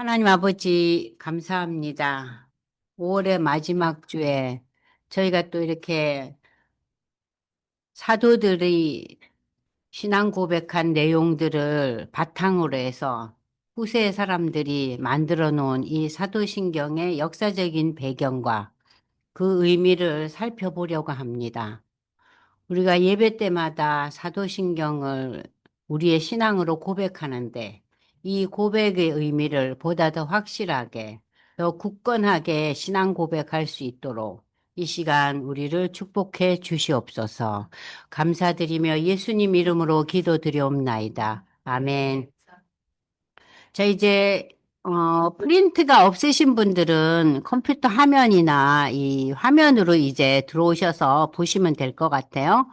하나님 아버지, 감사합니다. 5월의 마지막 주에 저희가 또 이렇게 사도들이 신앙 고백한 내용들을 바탕으로 해서 후세 사람들이 만들어 놓은 이 사도신경의 역사적인 배경과 그 의미를 살펴보려고 합니다. 우리가 예배 때마다 사도신경을 우리의 신앙으로 고백하는데 이 고백의 의미를 보다 더 확실하게, 더 굳건하게 신앙 고백할 수 있도록 이 시간 우리를 축복해 주시옵소서. 감사드리며 예수님 이름으로 기도드리옵나이다. 아멘. 자, 이제, 프린트가 없으신 분들은 컴퓨터 화면이나 이 화면으로 이제 들어오셔서 보시면 될 것 같아요.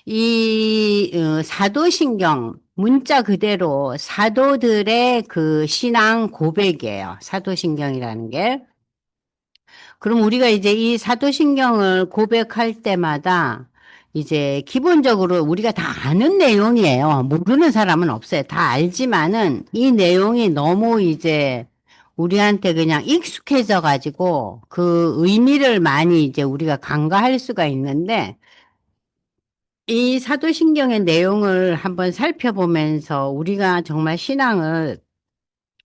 이 사도신경 문자 그대로 사도들의 그 신앙 고백이에요. 사도신경이라는 게. 그럼 우리가 이제 이 사도신경을 고백할 때마다 이제 기본적으로 우리가 다 아는 내용이에요. 모르는 사람은 없어요. 다 알지만은 이 내용이 너무 이제 우리한테 그냥 익숙해져 가지고 그 의미를 많이 이제 우리가 간과할 수가 있는데 이 사도신경의 내용을 한번 살펴보면서 우리가 정말 신앙을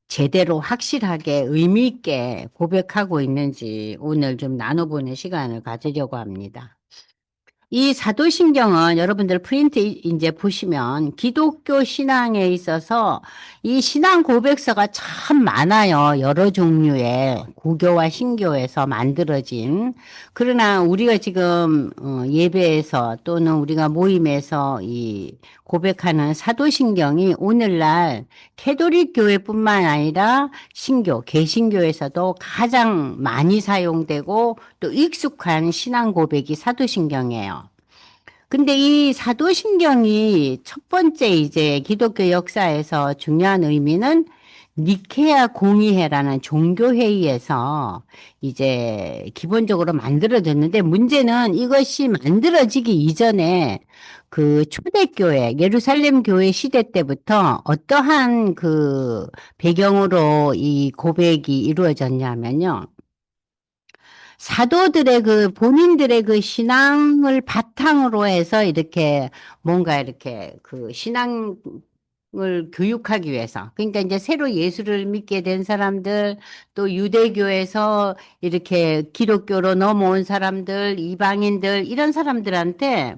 제대로 확실하게 의미 있게 고백하고 있는지 오늘 좀 나눠보는 시간을 가지려고 합니다. 이 사도신경은 여러분들 프린트 이제 보시면 기독교 신앙에 있어서 이 신앙 고백서가 참 많아요. 여러 종류의 구교와 신교에서 만들어진. 그러나 우리가 지금 예배에서 또는 우리가 모임에서 이 고백하는 사도신경이 오늘날 캐톨릭 교회뿐만 아니라 신교, 개신교에서도 가장 많이 사용되고 또 익숙한 신앙 고백이 사도신경이에요. 근데 이 사도신경이 첫 번째 이제 기독교 역사에서 중요한 의미는 니케아 공의회라는 종교회의에서 이제 기본적으로 만들어졌는데 문제는 이것이 만들어지기 이전에 그 초대교회, 예루살렘 교회 시대 때부터 어떠한 그 배경으로 이 고백이 이루어졌냐면요. 사도들의 그 본인들의 그 신앙을 바탕으로 해서 이렇게 뭔가 이렇게 그 신앙을 교육하기 위해서. 그러니까 이제 새로 예수를 믿게 된 사람들, 또 유대교에서 이렇게 기독교로 넘어온 사람들, 이방인들, 이런 사람들한테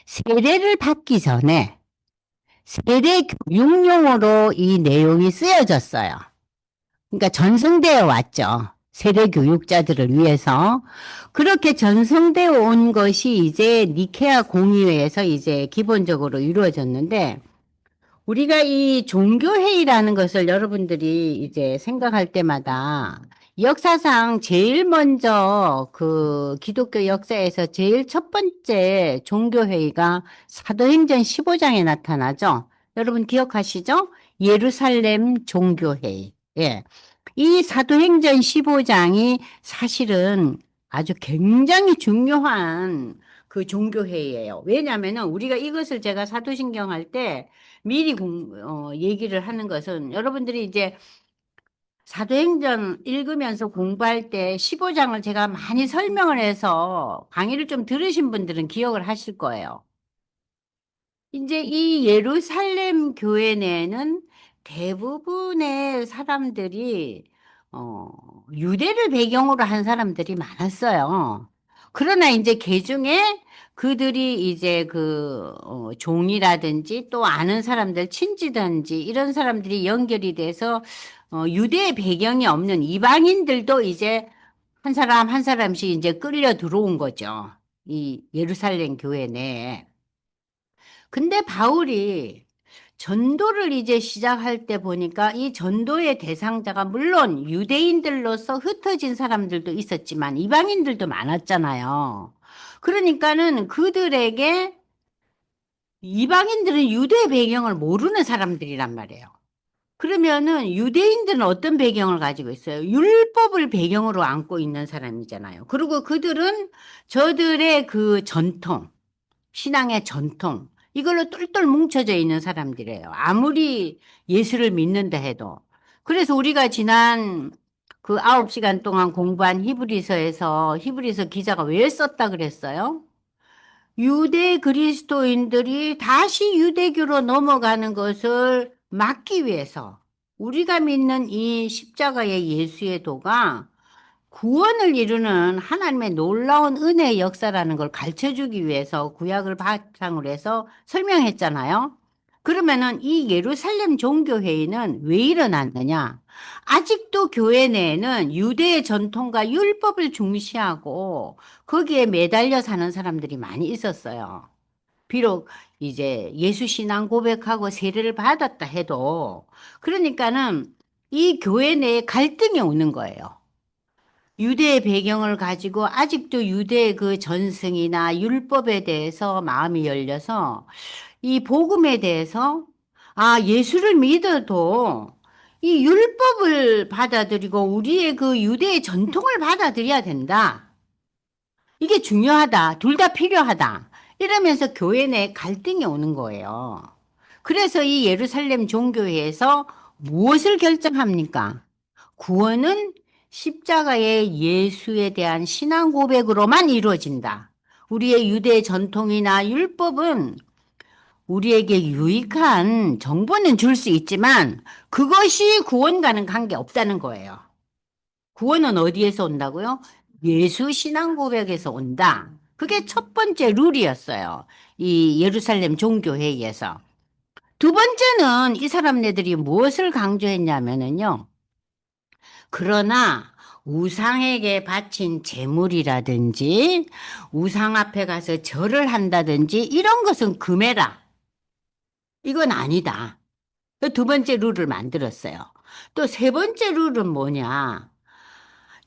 세례를 받기 전에 세례 교육용으로 이 내용이 쓰여졌어요. 그러니까 전승되어 왔죠. 세례 교육자들을 위해서. 그렇게 전승되어 온 것이 이제 니케아 공의회에서 이제 기본적으로 이루어졌는데, 우리가 이 종교회의라는 것을 여러분들이 이제 생각할 때마다 역사상 제일 먼저 그 기독교 역사에서 제일 첫 번째 종교회의가 사도행전 15장에 나타나죠. 여러분 기억하시죠? 예루살렘 종교회의. 예. 이 사도행전 15장이 사실은 아주 굉장히 중요한 그 종교회의예요. 왜냐하면은 우리가 이것을 제가 사도신경 할 때 미리 얘기를 하는 것은 여러분들이 이제 사도행전 읽으면서 공부할 때 15장을 제가 많이 설명을 해서 강의를 좀 들으신 분들은 기억을 하실 거예요. 이제 이 예루살렘 교회 내에는 대부분의 사람들이 유대를 배경으로 한 사람들이 많았어요. 그러나 이제 그 중에 그들이 이제 그 종이라든지 또 아는 사람들, 친지든지 이런 사람들이 연결이 돼서 유대 배경이 없는 이방인들도 이제 한 사람 한 사람씩 이제 끌려 들어온 거죠. 이 예루살렘 교회 내에. 근데 바울이 전도를 이제 시작할 때 보니까 이 전도의 대상자가 물론 유대인들로서 흩어진 사람들도 있었지만 이방인들도 많았잖아요. 그러니까는 그들에게 이방인들은 유대 배경을 모르는 사람들이란 말이에요. 그러면은 유대인들은 어떤 배경을 가지고 있어요? 율법을 배경으로 안고 있는 사람이잖아요. 그리고 그들은 저들의 그 전통, 신앙의 전통, 이걸로 똘똘 뭉쳐져 있는 사람들이에요. 아무리 예수를 믿는다 해도. 그래서 우리가 지난 그 9시간 동안 공부한 히브리서에서 히브리서 기자가 왜 썼다 그랬어요? 유대 그리스도인들이 다시 유대교로 넘어가는 것을 막기 위해서 우리가 믿는 이 십자가의 예수의 도가 구원을 이루는 하나님의 놀라운 은혜의 역사라는 걸 가르쳐 주기 위해서 구약을 바탕으로 해서 설명했잖아요. 그러면은 이 예루살렘 종교회의는 왜 일어났느냐? 아직도 교회 내에는 유대의 전통과 율법을 중시하고 거기에 매달려 사는 사람들이 많이 있었어요. 비록 이제 예수 신앙 고백하고 세례를 받았다 해도 그러니까는 이 교회 내에 갈등이 오는 거예요. 유대의 배경을 가지고 아직도 유대의 그 전승이나 율법에 대해서 마음이 열려서 이 복음에 대해서 예수를 믿어도 이 율법을 받아들이고 우리의 그 유대의 전통을 받아들여야 된다. 이게 중요하다. 둘 다 필요하다. 이러면서 교회 내 갈등이 오는 거예요. 그래서 이 예루살렘 종교회에서 무엇을 결정합니까? 구원은 십자가의 예수에 대한 신앙 고백으로만 이루어진다. 우리의 유대 전통이나 율법은 우리에게 유익한 정보는 줄 수 있지만 그것이 구원과는 관계 없다는 거예요. 구원은 어디에서 온다고요? 예수 신앙 고백에서 온다. 그게 첫 번째 룰이었어요. 이 예루살렘 종교회의에서. 두 번째는 이 사람네들이 무엇을 강조했냐면은요. 그러나 우상에게 바친 제물이라든지 우상 앞에 가서 절을 한다든지 이런 것은 금해라. 이건 아니다. 그 두 번째 룰을 만들었어요. 또 세 번째 룰은 뭐냐?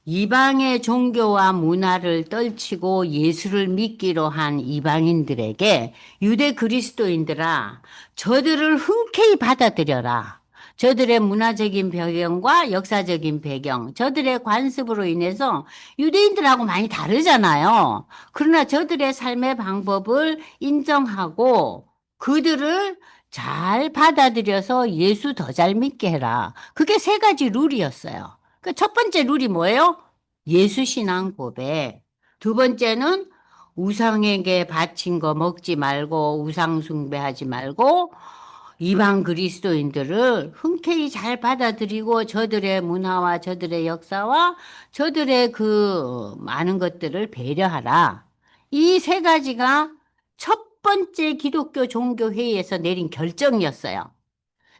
이방의 종교와 문화를 떨치고 예수를 믿기로 한 이방인들에게 유대 그리스도인들아, 저들을 흔쾌히 받아들여라. 저들의 문화적인 배경과 역사적인 배경, 저들의 관습으로 인해서 유대인들하고 많이 다르잖아요. 그러나 저들의 삶의 방법을 인정하고 그들을 잘 받아들여서 예수 더 잘 믿게 해라. 그게 세 가지 룰이었어요. 그 첫 번째 룰이 뭐예요? 예수 신앙 고백. 두 번째는 우상에게 바친 거 먹지 말고 우상 숭배하지 말고 이방 그리스도인들을 흔쾌히 잘 받아들이고 저들의 문화와 저들의 역사와 저들의 그 많은 것들을 배려하라. 이 세 가지가 첫 번째 기독교 종교 회의에서 내린 결정이었어요.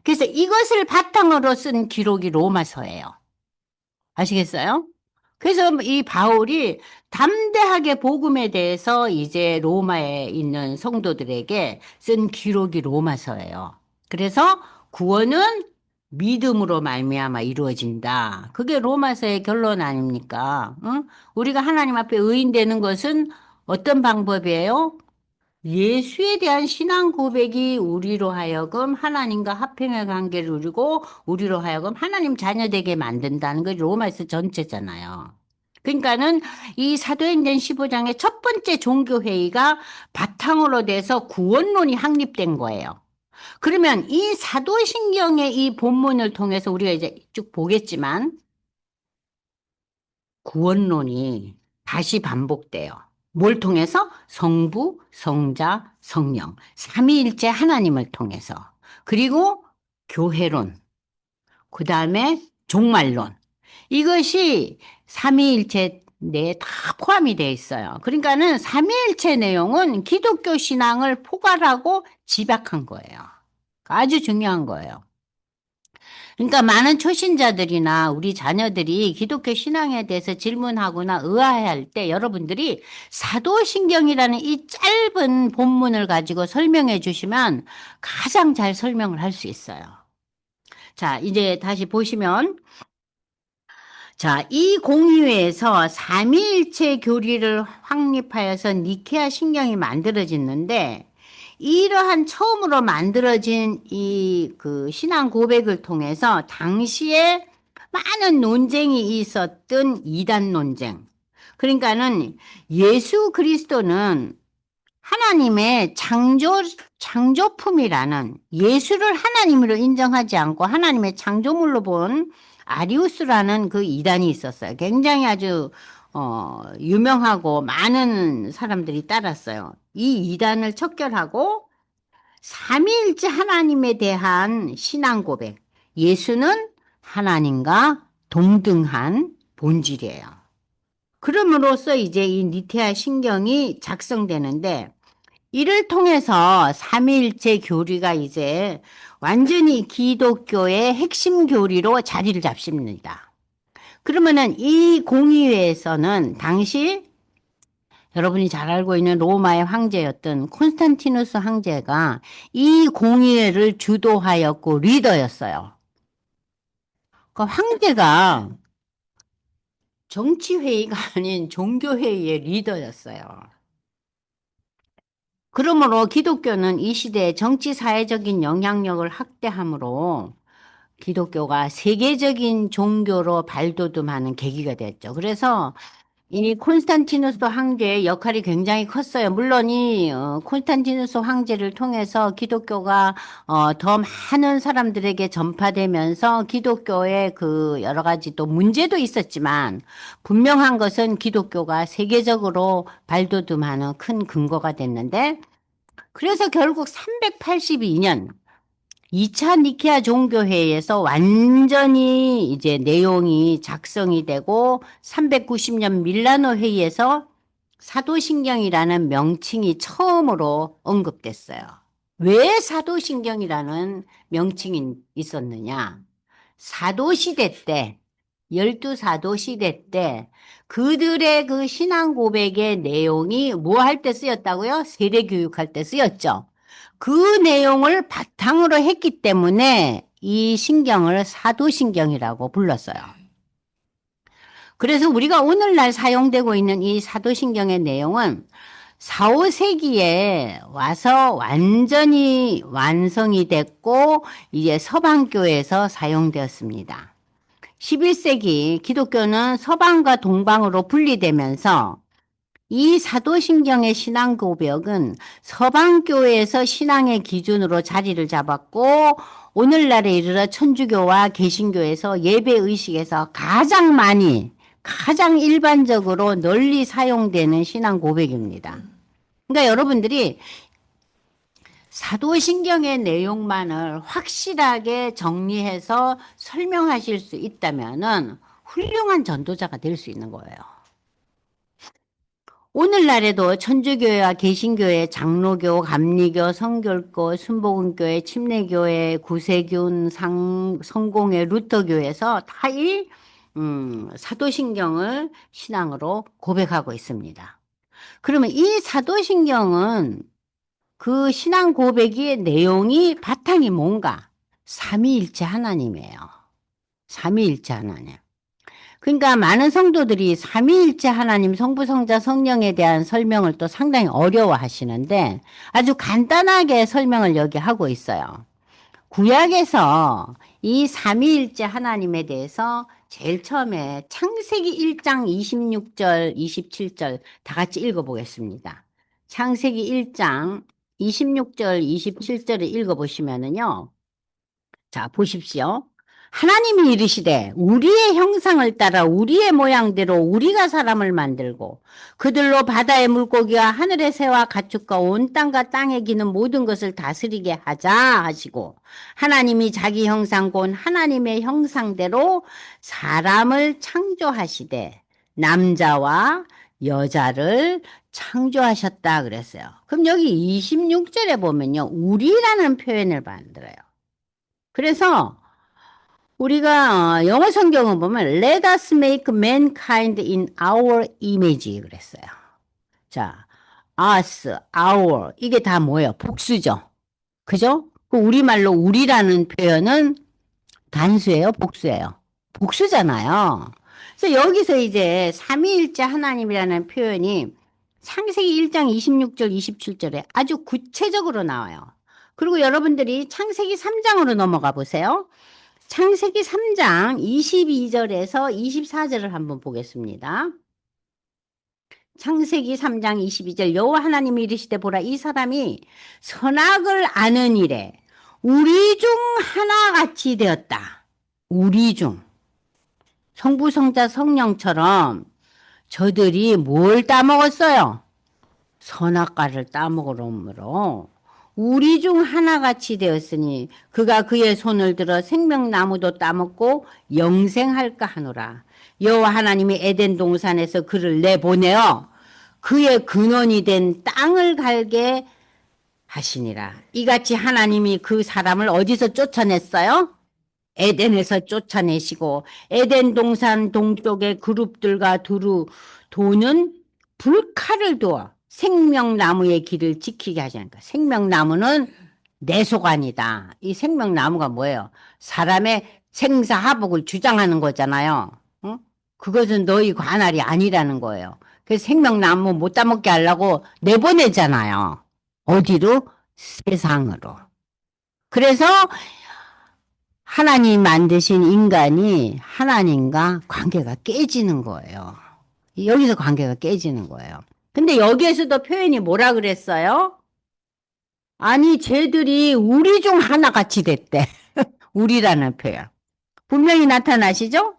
그래서 이것을 바탕으로 쓴 기록이 로마서예요. 아시겠어요? 그래서 이 바울이 담대하게 복음에 대해서 이제 로마에 있는 성도들에게 쓴 기록이 로마서예요. 그래서 구원은 믿음으로 말미암아 이루어진다. 그게 로마서의 결론 아닙니까? 응? 우리가 하나님 앞에 의인 되는 것은 어떤 방법이에요? 예수에 대한 신앙 고백이 우리로 하여금 하나님과 화평의 관계를 누리고 우리로 하여금 하나님 자녀 되게 만든다는 게 로마서 전체잖아요. 그러니까는 이 사도행전 15장의 첫 번째 종교회의가 바탕으로 돼서 구원론이 확립된 거예요. 그러면 이 사도신경의 이 본문을 통해서 우리가 이제 쭉 보겠지만 구원론이 다시 반복돼요. 뭘 통해서? 성부, 성자, 성령. 삼위일체 하나님을 통해서. 그리고 교회론. 그 다음에 종말론. 이것이 삼위일체 내에 다 포함이 되어 있어요. 그러니까는 삼위일체 내용은 기독교 신앙을 포괄하고 집약한 거예요. 아주 중요한 거예요. 그러니까 많은 초신자들이나 우리 자녀들이 기독교 신앙에 대해서 질문하거나 의아해할 때 여러분들이 사도신경이라는 이 짧은 본문을 가지고 설명해 주시면 가장 잘 설명을 할 수 있어요. 자, 이제 다시 보시면 자, 이 공의회에서 삼위일체 교리를 확립하여서 니케아 신경이 만들어졌는데 이러한 처음으로 만들어진 이 그 신앙 고백을 통해서 당시에 많은 논쟁이 있었던 이단 논쟁. 그러니까는 예수 그리스도는 하나님의 창조품이라는 예수를 하나님으로 인정하지 않고 하나님의 창조물로 본 아리우스라는 그 이단이 있었어요. 굉장히 아주, 유명하고 많은 사람들이 따랐어요. 이 이단을 척결하고 삼위일체 하나님에 대한 신앙 고백. 예수는 하나님과 동등한 본질이에요. 그럼으로써 이제 이 니케아 신경이 작성되는데 이를 통해서 삼위일체 교리가 이제 완전히 기독교의 핵심 교리로 자리를 잡습니다. 그러면은 이 공의회에서는 당시 여러분이 잘 알고 있는 로마의 황제였던 콘스탄티누스 황제가 이 공의회를 주도하였고 리더였어요. 그 황제가 정치회의가 아닌 종교회의의 리더였어요. 그러므로 기독교는 이 시대에 정치 사회적인 영향력을 확대함으로 기독교가 세계적인 종교로 발돋움하는 계기가 됐죠. 그래서 이 콘스탄티누스 황제의 역할이 굉장히 컸어요. 물론 이 콘스탄티누스 황제를 통해서 기독교가 더 많은 사람들에게 전파되면서 기독교의 그 여러 가지 또 문제도 있었지만 분명한 것은 기독교가 세계적으로 발돋움하는 큰 근거가 됐는데 그래서 결국 382년 2차 니케아 종교회의에서 완전히 이제 내용이 작성이 되고 390년 밀라노 회의에서 사도신경이라는 명칭이 처음으로 언급됐어요. 왜 사도신경이라는 명칭이 있었느냐? 사도시대 때, 열두 사도 시대 때 그들의 그 신앙 고백의 내용이 뭐 할 때 쓰였다고요? 세례 교육할 때 쓰였죠. 그 내용을 바탕으로 했기 때문에 이 신경을 사도신경이라고 불렀어요. 그래서 우리가 오늘날 사용되고 있는 이 사도신경의 내용은 4, 5세기에 와서 완전히 완성이 됐고 이제 서방교에서 사용되었습니다. 11세기 기독교는 서방과 동방으로 분리되면서 이 사도신경의 신앙 고백은 서방교회에서 신앙의 기준으로 자리를 잡았고 오늘날에 이르러 천주교와 개신교에서 예배 의식에서 가장 많이 가장 일반적으로 널리 사용되는 신앙 고백입니다. 그러니까 여러분들이 사도신경의 내용만을 확실하게 정리해서 설명하실 수 있다면은 훌륭한 전도자가 될 수 있는 거예요. 오늘날에도 천주교회와 개신교회, 장로교, 감리교, 성결교, 순복음교회, 침례교회, 구세군, 성공회, 루터교에서 다 이 사도신경을 신앙으로 고백하고 있습니다. 그러면 이 사도신경은 그 신앙 고백의 내용이 바탕이 뭔가? 삼위일체 하나님이에요. 삼위일체 하나님. 그러니까 많은 성도들이 삼위일체 하나님 성부 성자 성령에 대한 설명을 또 상당히 어려워 하시는데 아주 간단하게 설명을 여기 하고 있어요. 구약에서 이 삼위일체 하나님에 대해서 제일 처음에 창세기 1장 26절, 27절 다 같이 읽어보겠습니다. 창세기 1장 26절, 27절을 읽어보시면은요. 자, 보십시오. 하나님이 이르시되 우리의 형상을 따라 우리의 모양대로 우리가 사람을 만들고 그들로 바다의 물고기와 하늘의 새와 가축과 온 땅과 땅에 기는 모든 것을 다스리게 하자 하시고 하나님이 자기 형상 곧 하나님의 형상대로 사람을 창조하시되 남자와 여자를 창조하셨다 그랬어요. 그럼 여기 26절에 보면요. 우리라는 표현을 만들어요. 그래서 우리가 영어 성경을 보면 Let us make mankind in our image 그랬어요. 자, us, our 이게 다 뭐예요? 복수죠. 그죠? 그 우리말로 우리라는 표현은 단수예요, 복수예요? 복수잖아요. 그래서 여기서 이제 삼위일체 하나님이라는 표현이 창세기 1장 26절, 27절에 아주 구체적으로 나와요. 그리고 여러분들이 창세기 3장으로 넘어가 보세요. 창세기 3장 22절에서 24절을 한번 보겠습니다. 창세기 3장 22절 여호와 하나님이 이르시되 보라 이 사람이 선악을 아는 일에 우리 중 하나같이 되었다. 우리 중 성부 성자 성령처럼 저들이 뭘 따먹었어요? 선악과를 따먹으므로 우리 중 하나같이 되었으니 그가 그의 손을 들어 생명나무도 따먹고 영생할까 하노라. 여호와 하나님이 에덴 동산에서 그를 내보내어 그의 근원이 된 땅을 갈게 하시니라. 이같이 하나님이 그 사람을 어디서 쫓아냈어요? 에덴에서 쫓아내시고 에덴 동산 동쪽의 그룹들과 두루 도는 불칼을 두어 생명나무의 길을 지키게 하시니까 생명나무는 내소관이다. 이 생명나무가 뭐예요? 사람의 생사하복을 주장하는 거잖아요. 응? 그것은 너희 관할이 아니라는 거예요. 그래서 생명나무 못 따먹게 하려고 내보내잖아요. 어디로? 세상으로. 그래서 하나님 만드신 인간이 하나님과 관계가 깨지는 거예요. 여기서 관계가 깨지는 거예요. 근데 여기에서도 표현이 뭐라 그랬어요? 아니, 쟤들이 우리 중 하나같이 됐대. 우리라는 표현. 분명히 나타나시죠?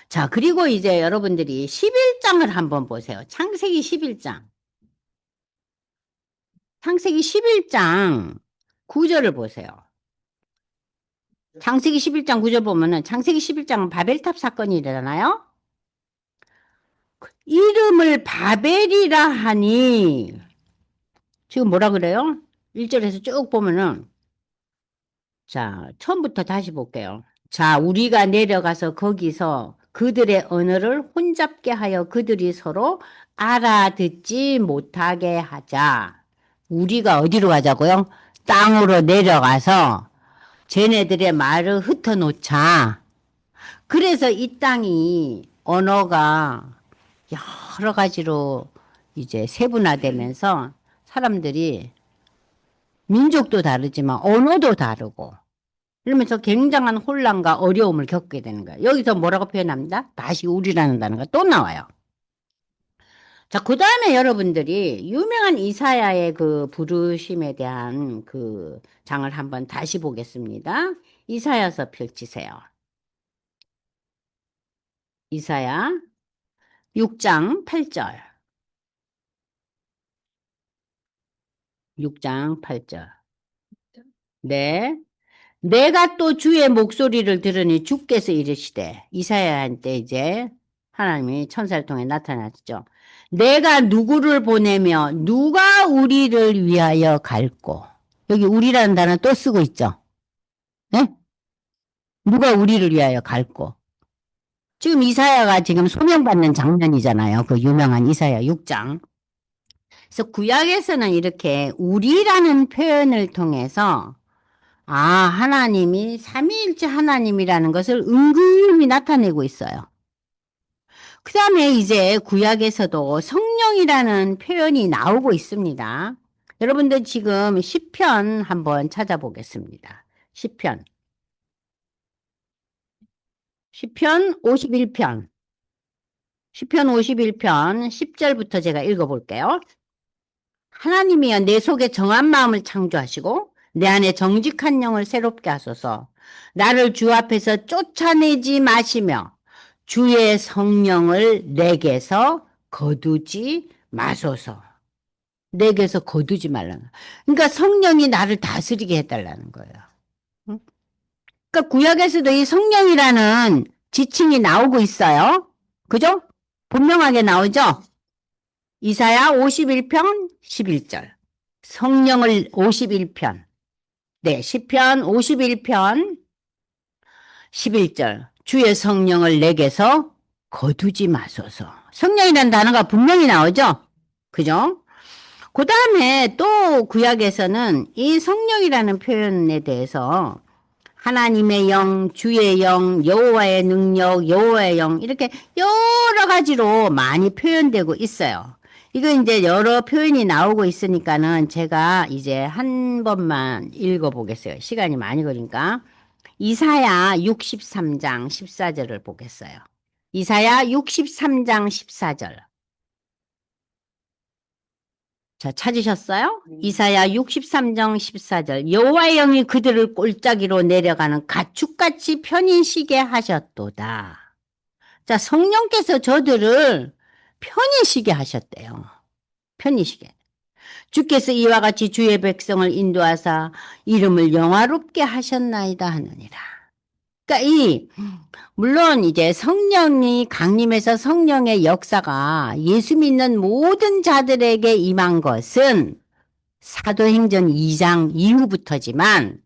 자, 그리고 이제 여러분들이 11장을 한번 보세요. 창세기 11장. 창세기 11장 9절을 보세요. 창세기 11장 9절 보면은 창세기 11장은 바벨탑 사건이 일어나요. 이름을 바벨이라 하니 지금 뭐라 그래요? 1절에서 쭉 보면은 자, 처음부터 다시 볼게요. 자, 우리가 내려가서 거기서 그들의 언어를 혼잡게 하여 그들이 서로 알아듣지 못하게 하자. 우리가 어디로 가자고요? 땅으로 내려가서 쟤네들의 말을 흩어놓자. 그래서 이 땅이 언어가 여러 가지로 이제 세분화되면서 사람들이 민족도 다르지만 언어도 다르고 이러면서 굉장한 혼란과 어려움을 겪게 되는 거예요. 여기서 뭐라고 표현합니다? 다시 우리라는 단어가 또 나와요. 자, 그 다음에 여러분들이 유명한 이사야의 그 부르심에 대한 그 장을 한번 다시 보겠습니다. 이사야서 펼치세요. 이사야 6장 8절. 6장 8절. 네. 내가 또 주의 목소리를 들으니 주께서 이르시되 이사야한테 이제 하나님이 천사를 통해 나타났죠. 내가 누구를 보내며 누가 우리를 위하여 갈꼬. 여기 우리라는 단어 또 쓰고 있죠. 네? 누가 우리를 위하여 갈꼬. 지금 이사야가 지금 소명받는 장면이잖아요. 그 유명한 이사야 6장. 그래서 구약에서는 이렇게 우리라는 표현을 통해서 아, 하나님이 삼위일체 하나님이라는 것을 은근히 나타내고 있어요. 그 다음에 이제 구약에서도 성령이라는 표현이 나오고 있습니다. 여러분들 지금 시편 한번 찾아보겠습니다. 시편 51편. 시편 51편 10절부터 제가 읽어볼게요. 하나님이여 내 속에 정한 마음을 창조하시고 내 안에 정직한 영을 새롭게 하소서. 나를 주 앞에서 쫓아내지 마시며 주의 성령을 내게서 거두지 마소서. 내게서 거두지 말라는 거예요. 그러니까 성령이 나를 다스리게 해달라는 거예요. 응? 그러니까 구약에서도 이 성령이라는 지칭이 나오고 있어요. 그죠? 분명하게 나오죠? 이사야 51편 11절. 성령을 51편. 네, 시편 51편 11절. 주의 성령을 내게서 거두지 마소서. 성령이라는 단어가 분명히 나오죠? 그죠? 그 다음에 또 구약에서는 이 성령이라는 표현에 대해서 하나님의 영, 주의 영, 여호와의 능력, 여호와의 영 이렇게 여러 가지로 많이 표현되고 있어요. 이거 이제 여러 표현이 나오고 있으니까는 제가 이제 한 번만 읽어보겠어요. 시간이 많이 걸리니까. 이사야 63장 14절을 보겠어요. 이사야 63장 14절. 자, 찾으셨어요? 이사야 63장 14절. 여호와의 영이 그들을 골짜기로 내려가는 가축같이 편히 쉬게 하셨도다. 자, 성령께서 저들을 편히 쉬게 하셨대요. 편히 쉬게. 주께서 이와 같이 주의 백성을 인도하사 이름을 영화롭게 하셨나이다 하느니라. 그러니까 물론 이제 성령이 강림해서 성령의 역사가 예수 믿는 모든 자들에게 임한 것은 사도행전 2장 이후부터지만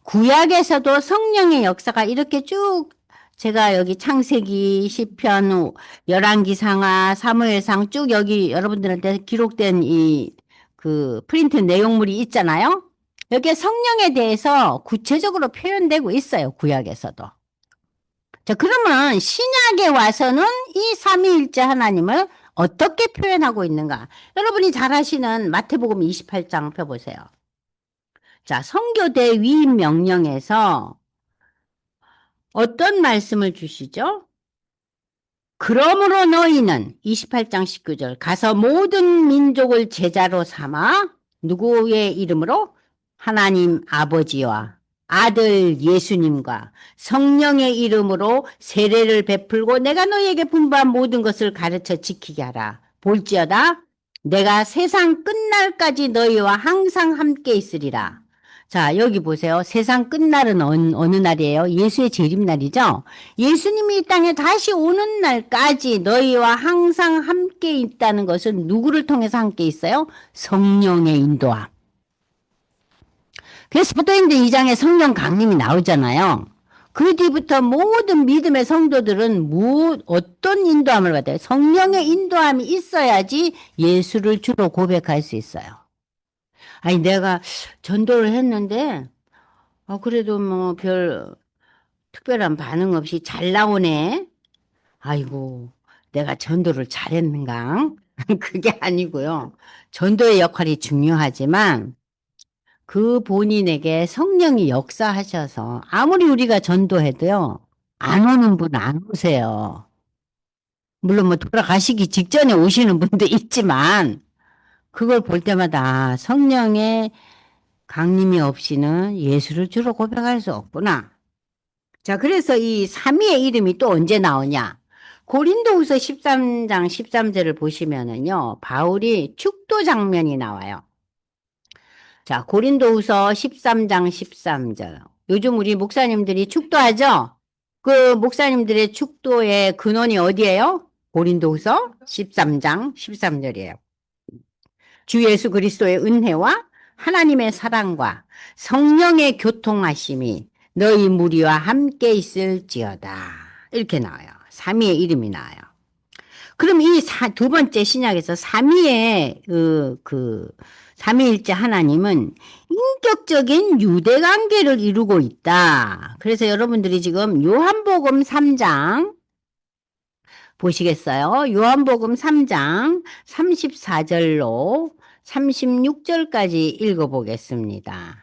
구약에서도 성령의 역사가 이렇게 쭉 제가 여기 창세기, 시편, 열왕기상하, 사무엘상 쭉 여기 여러분들한테 기록된 그 프린트 내용물이 있잖아요. 여기에 성령에 대해서 구체적으로 표현되고 있어요. 구약에서도. 자, 그러면 신약에 와서는 이 삼위일체 하나님을 어떻게 표현하고 있는가? 여러분이 잘 아시는 마태복음 28장 펴보세요. 자, 선교대 위임 명령에서 어떤 말씀을 주시죠? 그러므로 너희는 28장 19절 가서 모든 민족을 제자로 삼아 누구의 이름으로? 하나님 아버지와 아들 예수님과 성령의 이름으로 세례를 베풀고 내가 너희에게 분부한 모든 것을 가르쳐 지키게 하라. 볼지어다 내가 세상 끝날까지 너희와 항상 함께 있으리라. 자, 여기 보세요. 세상 끝날은 어느 날이에요? 예수의 재림날이죠? 예수님이 이 땅에 다시 오는 날까지 너희와 항상 함께 있다는 것은 누구를 통해서 함께 있어요? 성령의 인도함. 그래서 사도행전 2장에 성령 강림이 나오잖아요. 그 뒤부터 모든 믿음의 성도들은 어떤 인도함을 받아요? 성령의 인도함이 있어야지 예수를 주로 고백할 수 있어요. 아니, 내가 전도를 했는데, 그래도 뭐 별 특별한 반응 없이 잘 나오네. 아이고, 내가 전도를 잘했는가? 그게 아니고요. 전도의 역할이 중요하지만 그 본인에게 성령이 역사하셔서 아무리 우리가 전도해도요, 안 오는 분 안 오세요. 물론 뭐 돌아가시기 직전에 오시는 분도 있지만 그걸 볼 때마다 성령의 강림이 없이는 예수를 주로 고백할 수 없구나. 자, 그래서 이 삼위의 이름이 또 언제 나오냐? 고린도후서 13장 13절을 보시면은요, 바울이 축도 장면이 나와요. 자, 고린도후서 13장 13절. 요즘 우리 목사님들이 축도하죠? 그 목사님들의 축도의 근원이 어디예요? 고린도후서 13장 13절이에요. 주 예수 그리스도의 은혜와 하나님의 사랑과 성령의 교통하심이 너희 무리와 함께 있을지어다. 이렇게 나와요. 삼위의 이름이 나와요. 그럼 이 두 번째 신약에서 삼위의 삼위일체 하나님은 인격적인 유대 관계를 이루고 있다. 그래서 여러분들이 지금 요한복음 3장 보시겠어요? 요한복음 3장 34절로 36절까지 읽어보겠습니다.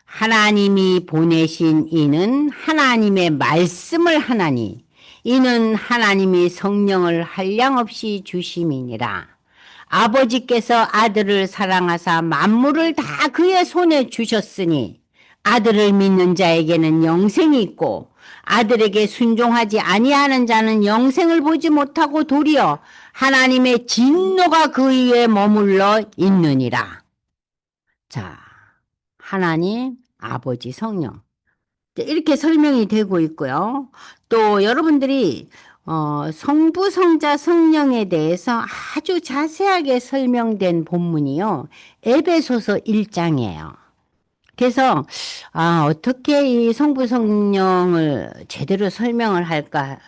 하나님이 보내신 이는 하나님의 말씀을 하나니 이는 하나님이 성령을 한량없이 주심이니라. 아버지께서 아들을 사랑하사 만물을 다 그의 손에 주셨으니 아들을 믿는 자에게는 영생이 있고 아들에게 순종하지 아니하는 자는 영생을 보지 못하고 도리어 하나님의 진노가 그 위에 머물러 있느니라. 자, 하나님, 아버지, 성령. 이렇게 설명이 되고 있고요. 또 여러분들이 성부, 성자, 성령에 대해서 아주 자세하게 설명된 본문이요. 에베소서 1장이에요. 그래서 어떻게 이 성부, 성령을 제대로 설명을 할까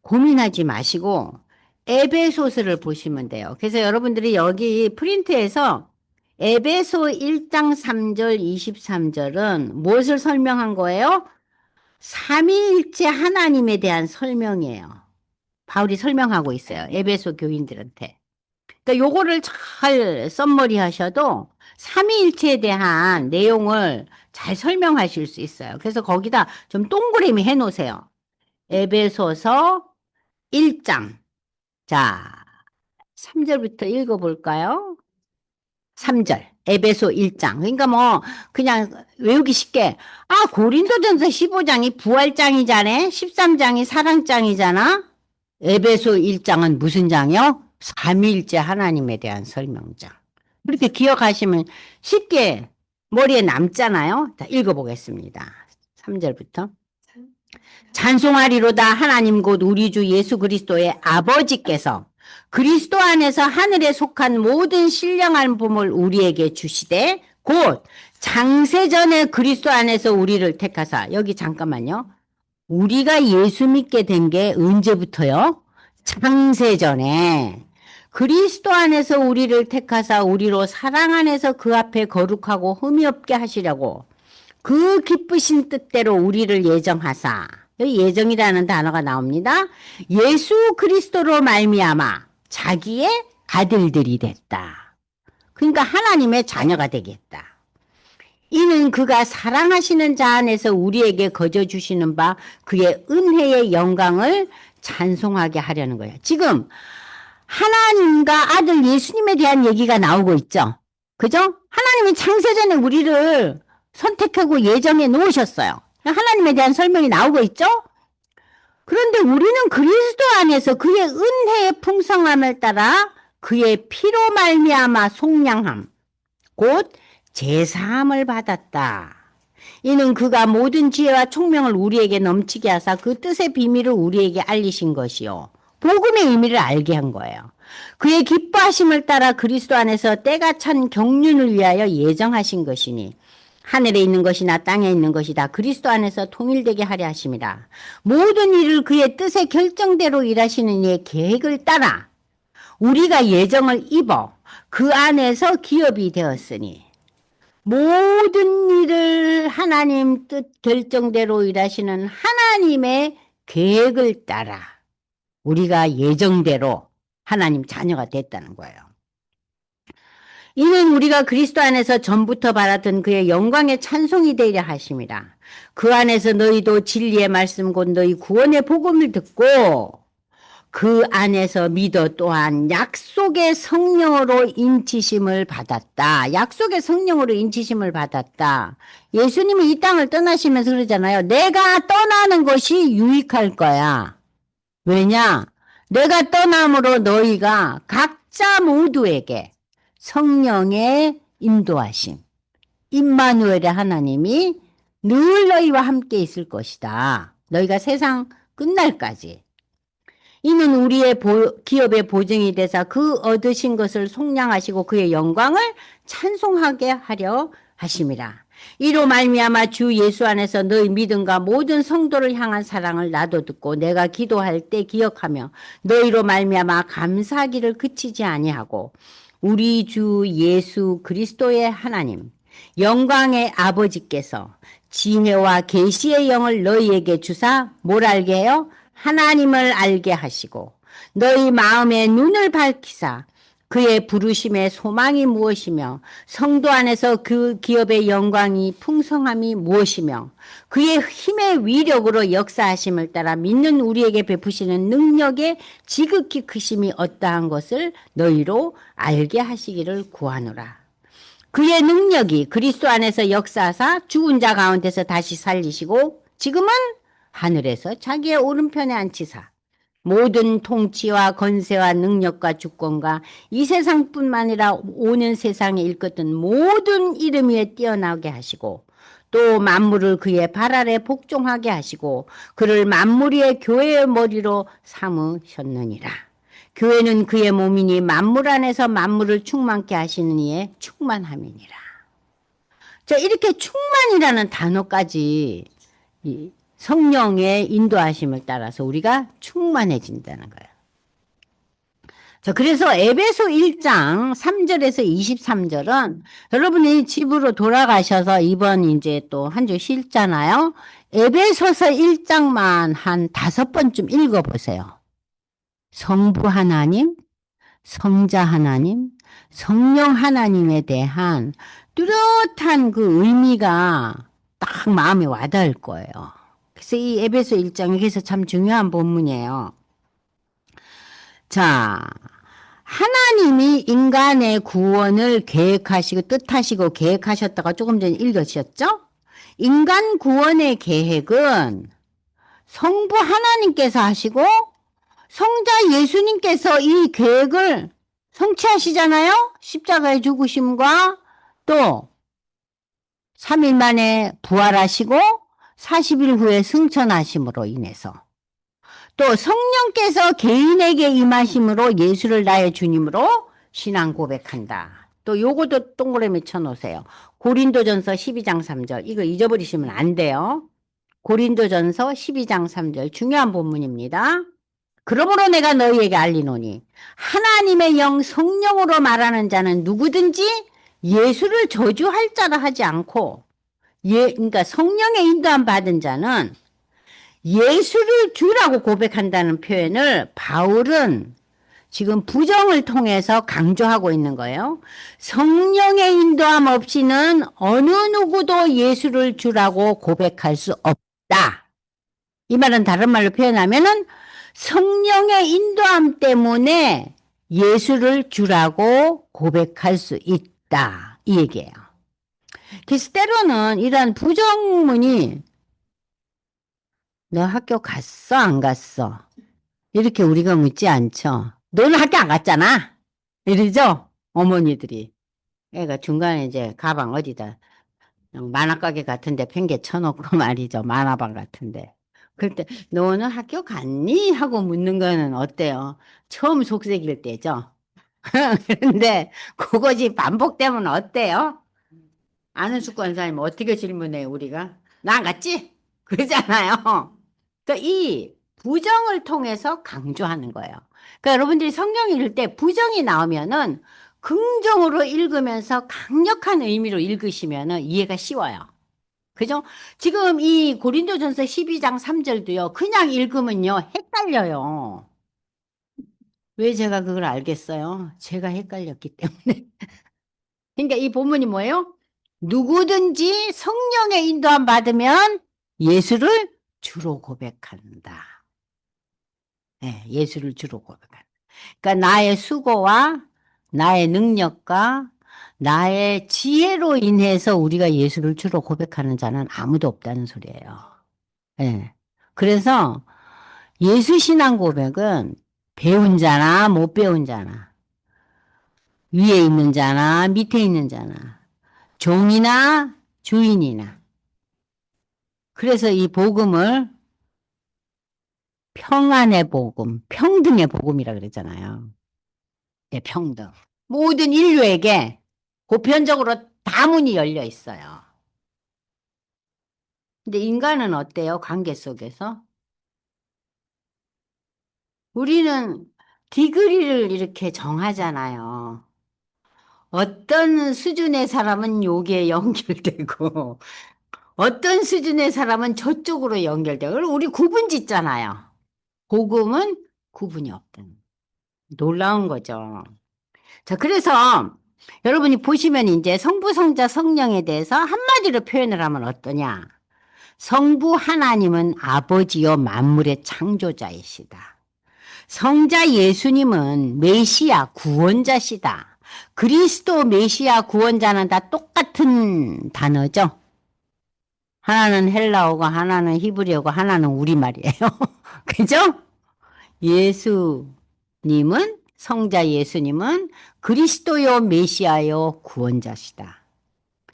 고민하지 마시고 에베소서를 보시면 돼요. 그래서 여러분들이 여기 프린트에서 에베소 1장 3절 23절은 무엇을 설명한 거예요? 삼위일체 하나님에 대한 설명이에요. 바울이 설명하고 있어요. 에베소 교인들한테. 그러니까 요거를 잘 썸머리 하셔도 삼위일체에 대한 내용을 잘 설명하실 수 있어요. 그래서 거기다 좀 동그라미 해 놓으세요. 에베소서 1장. 자, 3절부터 읽어볼까요? 3절. 에베소 1장. 그러니까 뭐 그냥 외우기 쉽게 고린도전서 15장이 부활장이잖아. 13장이 사랑장이잖아. 에베소 1장은 무슨 장이요? 삼위일체 하나님에 대한 설명장. 그렇게 기억하시면 쉽게 머리에 남잖아요. 자, 읽어보겠습니다. 3절부터. 찬송하리로다 하나님 곧 우리 주 예수 그리스도의 아버지께서 그리스도 안에서 하늘에 속한 모든 신령한 봄을 우리에게 주시되 곧 장세전에 그리스도 안에서 우리를 택하사. 여기 잠깐만요. 우리가 예수 믿게 된 게 언제부터요? 창세전에 그리스도 안에서 우리를 택하사 우리로 사랑 안에서 그 앞에 거룩하고 흠이 없게 하시려고 그 기쁘신 뜻대로 우리를 예정하사. 여기 예정이라는 단어가 나옵니다. 예수 그리스도로 말미암아 자기의 아들들이 됐다. 그러니까 하나님의 자녀가 되겠다. 이는 그가 사랑하시는 자 안에서 우리에게 거저 주시는 바 그의 은혜의 영광을 찬송하게 하려는 거예요. 지금 하나님과 아들 예수님에 대한 얘기가 나오고 있죠. 그죠? 하나님이 창세전에 우리를 선택하고 예정해 놓으셨어요. 하나님에 대한 설명이 나오고 있죠. 그런데 우리는 그리스도 안에서 그의 은혜의 풍성함을 따라 그의 피로 말미암아 속량함 곧 제사함을 받았다. 이는 그가 모든 지혜와 총명을 우리에게 넘치게 하사 그 뜻의 비밀을 우리에게 알리신 것이요. 복음의 의미를 알게 한 거예요. 그의 기뻐하심을 따라 그리스도 안에서 때가 찬 경륜을 위하여 예정하신 것이니 하늘에 있는 것이나 땅에 있는 것이 다 그리스도 안에서 통일되게 하려 하심이라. 모든 일을 그의 뜻의 결정대로 일하시는 이의 계획을 따라 우리가 예정을 입어 그 안에서 기업이 되었으니 모든 일을 하나님 뜻 결정대로 일하시는 하나님의 계획을 따라 우리가 예정대로 하나님 자녀가 됐다는 거예요. 이는 우리가 그리스도 안에서 전부터 바랐던 그의 영광의 찬송이 되려 하심이라. 그 안에서 너희도 진리의 말씀 곧 너희 구원의 복음을 듣고 그 안에서 믿어 또한 약속의 성령으로 인치심을 받았다. 약속의 성령으로 인치심을 받았다. 예수님은 이 땅을 떠나시면서 그러잖아요. 내가 떠나는 것이 유익할 거야. 왜냐? 내가 떠남으로 너희가 각자 모두에게 성령의 인도하심, 임마누엘의 하나님이 늘 너희와 함께 있을 것이다. 너희가 세상 끝날까지. 이는 우리의 기업의 보증이 되사 그 얻으신 것을 속량하시고 그의 영광을 찬송하게 하려 하심이라. 이로 말미암아 주 예수 안에서 너희 믿음과 모든 성도를 향한 사랑을 나도 듣고 내가 기도할 때 기억하며 너희로 말미암아 감사하기를 그치지 아니하고 우리 주 예수 그리스도의 하나님 영광의 아버지께서 지혜와 계시의 영을 너희에게 주사 뭘 알게 해요? 하나님을 알게 하시고 너희 마음의 눈을 밝히사 그의 부르심의 소망이 무엇이며 성도 안에서 그 기업의 영광이 풍성함이 무엇이며 그의 힘의 위력으로 역사하심을 따라 믿는 우리에게 베푸시는 능력의 지극히 크심이 어떠한 것을 너희로 알게 하시기를 구하노라. 그의 능력이 그리스도 안에서 역사하사 죽은 자 가운데서 다시 살리시고 지금은 하늘에서 자기의 오른편에 앉히사 모든 통치와 권세와 능력과 주권과 이 세상뿐만 아니라 오는 세상에 일컫던 모든 이름 위에 뛰어나게 하시고 또 만물을 그의 발 아래 복종하게 하시고 그를 만물 위의 교회의 머리로 삼으셨느니라. 교회는 그의 몸이니 만물 안에서 만물을 충만케 하시는 이의 충만함이니라. 자, 이렇게 충만이라는 단어까지 성령의 인도하심을 따라서 우리가 충만해진다는 거예요. 자, 그래서 에베소 1장 3절에서 23절은 여러분이 집으로 돌아가셔서 이번 이제 또 한 주 쉬잖아요. 에베소서 1장만 한 5번쯤 읽어보세요. 성부 하나님, 성자 하나님, 성령 하나님에 대한 뚜렷한 그 의미가 딱 마음에 와닿을 거예요. 그래서 이 에베소 1장이 그래서 참 중요한 본문이에요. 자, 하나님이 인간의 구원을 계획하시고 뜻하시고 계획하셨다가 조금 전에 읽으셨죠? 인간 구원의 계획은 성부 하나님께서 하시고 성자 예수님께서 이 계획을 성취하시잖아요? 십자가의 죽으심과 또 3일 만에 부활하시고 40일 후에 승천하심으로 인해서 또 성령께서 개인에게 임하심으로 예수를 나의 주님으로 신앙 고백한다. 또 요것도 동그라미 쳐놓으세요. 고린도전서 12장 3절. 이거 잊어버리시면 안 돼요. 고린도전서 12장 3절. 중요한 본문입니다. 그러므로 내가 너희에게 알리노니 하나님의 영 성령으로 말하는 자는 누구든지 예수를 저주할 자라 하지 않고 그러니까 성령의 인도함 받은 자는 예수를 주라고 고백한다는 표현을 바울은 지금 부정을 통해서 강조하고 있는 거예요. 성령의 인도함 없이는 어느 누구도 예수를 주라고 고백할 수 없다. 이 말은 다른 말로 표현하면은 성령의 인도함 때문에 예수를 주라고 고백할 수 있다. 이 얘기예요. 그래서 때로는 이러한 부정문이 너 학교 갔어? 안 갔어? 이렇게 우리가 묻지 않죠. 너는 학교 안 갔잖아. 이러죠? 어머니들이. 애가 중간에 이제 가방 어디다 그냥 만화가게 같은데 팽개 쳐놓고 말이죠. 만화방 같은데. 그럴 때 너는 학교 갔니? 하고 묻는 거는 어때요? 처음 속색일 때죠. 그런데 그것이 반복되면 어때요? 아는 습관사님 어떻게 질문해요, 우리가? 나 안 갔지? 그러잖아요. 그러니까 이 부정을 통해서 강조하는 거예요. 그러니까 여러분들이 성경 읽을 때 부정이 나오면은 긍정으로 읽으면서 강력한 의미로 읽으시면은 이해가 쉬워요. 그죠? 지금 이 고린도전서 12장 3절도요. 그냥 읽으면요. 헷갈려요. 왜 제가 그걸 알겠어요? 제가 헷갈렸기 때문에. 그러니까 이 본문이 뭐예요? 누구든지 성령의 인도함 받으면 예수를 주로 고백한다. 네, 예수를 주로 고백한다. 그러니까 나의 수고와 나의 능력과 나의 지혜로 인해서 우리가 예수를 주로 고백하는 자는 아무도 없다는 소리예요. 네. 그래서 예수 신앙 고백은 배운 자나 못 배운 자나 위에 있는 자나 밑에 있는 자나 종이나 주인이나 그래서 이 복음을 평안의 복음, 평등의 복음이라 그랬잖아요. 네, 평등. 모든 인류에게 보편적으로 다 문이 열려 있어요. 근데 인간은 어때요? 관계 속에서? 우리는 디그리를 이렇게 정하잖아요. 어떤 수준의 사람은 여기에 연결되고, 어떤 수준의 사람은 저쪽으로 연결되고, 그리고 우리 구분 짓잖아요. 복음은 구분이 없다는. 놀라운 거죠. 자, 그래서 여러분이 보시면 이제 성부, 성자, 성령에 대해서 한마디로 표현을 하면 어떠냐? 성부 하나님은 아버지요 만물의 창조자이시다. 성자 예수님은 메시아 구원자시다. 그리스도 메시아 구원자는 다 똑같은 단어죠. 하나는 헬라어고 하나는 히브리어고 하나는 우리말이에요. 그죠? 예수님은 성자 예수님은 그리스도요 메시아요 구원자시다.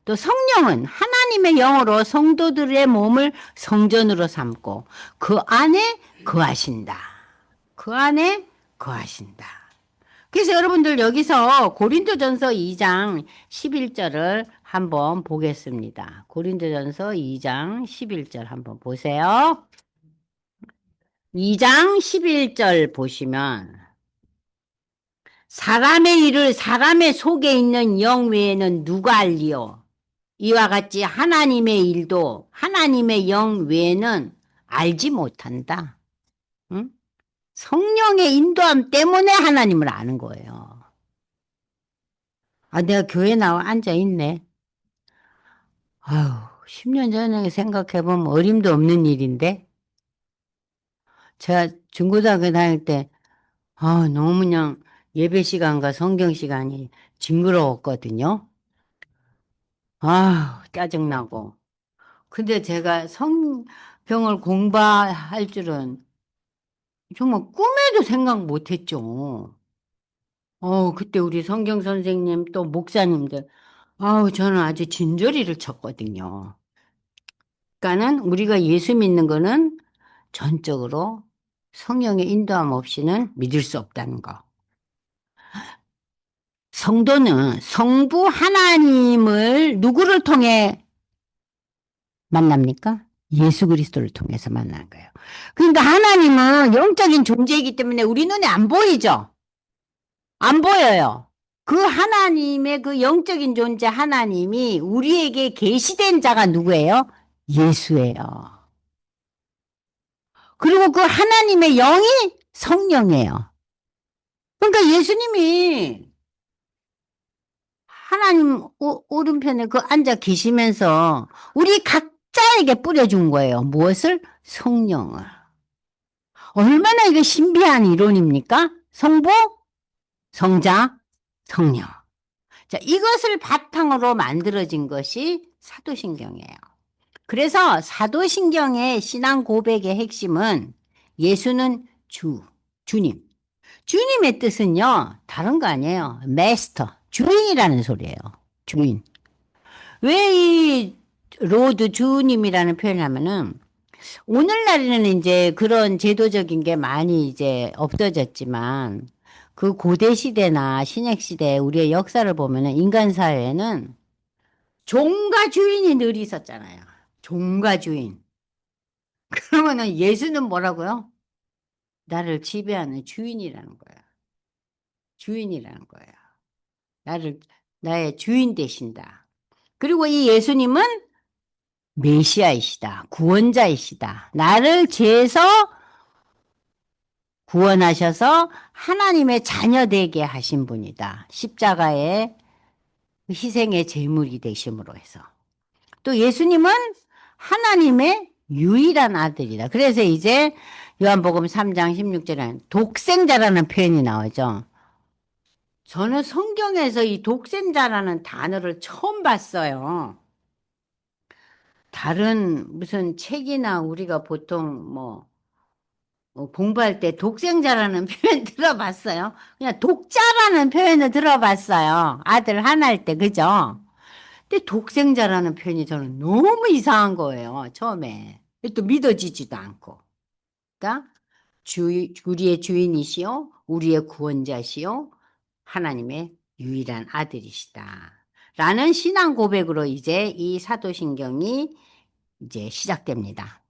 또 성령은 하나님의 영으로 성도들의 몸을 성전으로 삼고 그 안에 거하신다. 그 안에 거하신다. 그래서 여러분들 여기서 고린도전서 2장 11절을 한번 보겠습니다. 고린도전서 2장 11절 한번 보세요. 2장 11절 보시면 사람의 일을 사람의 속에 있는 영 외에는 누가 알리요? 이와 같이 하나님의 일도 하나님의 영 외에는 알지 못한다. 응? 성령의 인도함 때문에 하나님을 아는 거예요. 아, 내가 교회 나와 앉아 있네. 아유, 10년 전에 생각해보면 어림도 없는 일인데. 제가 중고등학교 다닐 때, 아, 너무 그냥 예배 시간과 성경 시간이 징그러웠거든요. 아, 짜증나고. 근데 제가 성경을 공부할 줄은 정말 꿈에도 생각 못 했죠. 그때 우리 성경 선생님 또 목사님들, 아우, 저는 아주 진저리를 쳤거든요. 그러니까는 우리가 예수 믿는 거는 전적으로 성령의 인도함 없이는 믿을 수 없다는 거. 성도는 성부 하나님을 누구를 통해 만납니까? 예수 그리스도를 통해서 만난 거예요. 그러니까 하나님은 영적인 존재이기 때문에 우리 눈에 안 보이죠? 안 보여요. 그 하나님의 그 영적인 존재 하나님이 우리에게 계시된 자가 누구예요? 예수예요. 그리고 그 하나님의 영이 성령이에요. 그러니까 예수님이 하나님 오른편에 그 앉아 계시면서 우리 각자에게 뿌려준 거예요. 무엇을? 성령을. 얼마나 이게 신비한 이론입니까? 성부, 성자, 성령. 자, 이것을 바탕으로 만들어진 것이 사도신경이에요. 그래서 사도신경의 신앙 고백의 핵심은 예수는 주님. 주님의 뜻은요, 다른 거 아니에요. 마스터, 주인이라는 소리예요. 주인. 왜 이 로드 주님이라는 표현을 하면은 오늘날에는 이제 그런 제도적인 게 많이 이제 없어졌지만 그 고대 시대나 신약 시대 우리의 역사를 보면은 인간 사회에는 종과 주인이 늘 있었잖아요. 종과 주인. 그러면은 예수는 뭐라고요? 나를 지배하는 주인이라는 거야. 주인이라는 거야. 나를 나의 주인 되신다. 그리고 이 예수님은 메시아이시다. 구원자이시다. 나를 죄에서 구원하셔서 하나님의 자녀 되게 하신 분이다. 십자가의 희생의 제물이 되심으로 해서. 또 예수님은 하나님의 유일한 아들이다. 그래서 이제 요한복음 3장 16절에 독생자라는 표현이 나오죠. 저는 성경에서 이 독생자라는 단어를 처음 봤어요. 다른 무슨 책이나 우리가 보통 공부할 때 독생자라는 표현 들어봤어요. 그냥 독자라는 표현을 들어봤어요. 아들 하나일 때, 그죠? 근데 독생자라는 표현이 저는 너무 이상한 거예요. 처음에. 또 믿어지지도 않고. 그러니까 우리의 주인이시요, 우리의 구원자시요, 하나님의 유일한 아들이시다. 라는 신앙 고백으로 이제 이 사도신경이 이제 시작됩니다.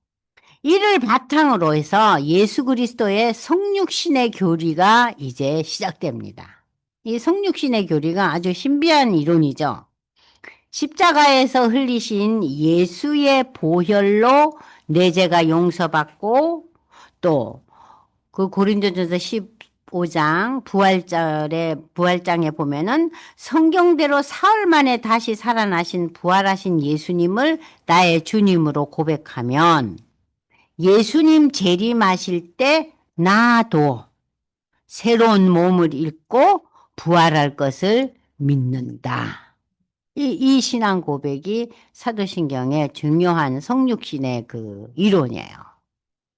이를 바탕으로 해서 예수 그리스도의 성육신의 교리가 이제 시작됩니다. 이 성육신의 교리가 아주 신비한 이론이죠. 십자가에서 흘리신 예수의 보혈로 내 죄가 용서받고 또 그 고린도전서 15장 부활장에 보면은 성경대로 사흘 만에 다시 살아나신 부활하신 예수님을 나의 주님으로 고백하면 예수님 재림하실 때 나도 새로운 몸을 입고 부활할 것을 믿는다. 이 신앙 고백이 사도신경의 중요한 성육신의 그 이론이에요.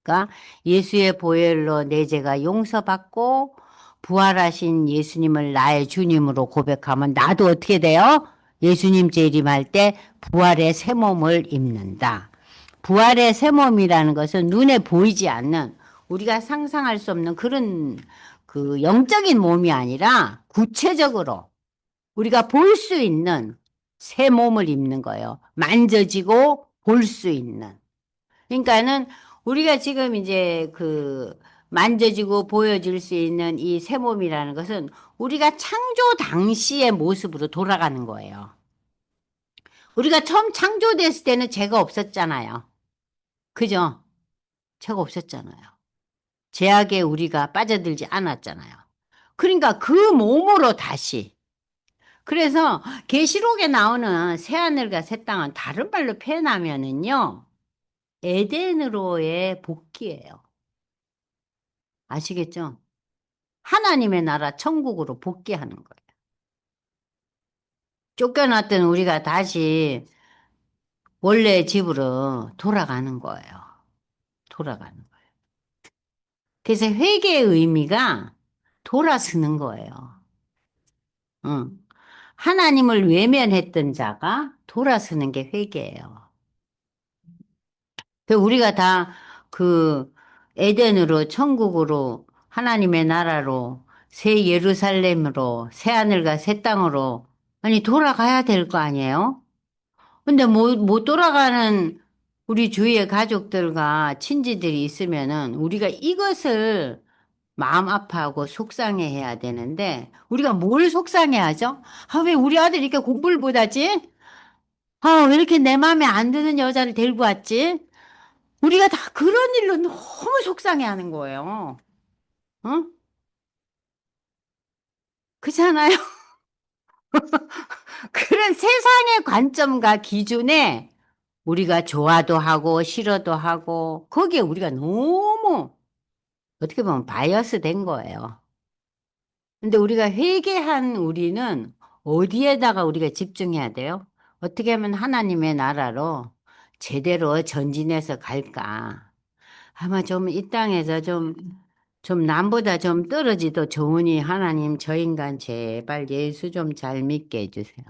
그러니까 예수의 보혈로 내 죄가 용서받고 부활하신 예수님을 나의 주님으로 고백하면 나도 어떻게 돼요? 예수님 재림할 때 부활의 새 몸을 입는다. 부활의 새 몸이라는 것은 눈에 보이지 않는 우리가 상상할 수 없는 그런 그 영적인 몸이 아니라 구체적으로 우리가 볼 수 있는 새 몸을 입는 거예요. 만져지고 볼 수 있는. 그러니까는 우리가 지금 이제 그 만져지고 보여질 수 있는 이 새 몸이라는 것은 우리가 창조 당시의 모습으로 돌아가는 거예요. 우리가 처음 창조됐을 때는 죄가 없었잖아요. 그죠? 죄가 없었잖아요. 죄악에 우리가 빠져들지 않았잖아요. 그러니까 그 몸으로 다시. 그래서 계시록에 나오는 새하늘과 새 땅은 다른 말로 표현하면은요. 에덴으로의 복귀예요. 아시겠죠? 하나님의 나라 천국으로 복귀하는 거예요. 쫓겨났던 우리가 다시 원래 집으로 돌아가는 거예요. 돌아가는 거예요. 그래서 회개의 의미가 돌아서는 거예요. 응. 하나님을 외면했던 자가 돌아서는 게 회개예요. 그 우리가 다 그 에덴으로 천국으로 하나님의 나라로 새 예루살렘으로 새 하늘과 새 땅으로 아니 돌아가야 될 거 아니에요? 근데 못 돌아가는 우리 주위의 가족들과 친지들이 있으면은 우리가 이것을 마음 아파하고 속상해 해야 되는데 우리가 뭘 속상해 하죠? 아, 왜 우리 아들이 이렇게 공부를 못하지? 아, 왜 이렇게 내 마음에 안 드는 여자를 데리고 왔지? 우리가 다 그런 일로 너무 속상해 하는 거예요. 어? 그렇잖아요? 그런 세상의 관점과 기준에 우리가 좋아도 하고 싫어도 하고 거기에 우리가 너무 어떻게 보면 바이어스 된 거예요. 근데 우리가 회개한 우리는 어디에다가 우리가 집중해야 돼요? 어떻게 하면 하나님의 나라로 제대로 전진해서 갈까? 아마 좀 이 땅에서 좀 남보다 좀 떨어지도 좋으니 하나님 저 인간 제발 예수 좀 잘 믿게 해주세요.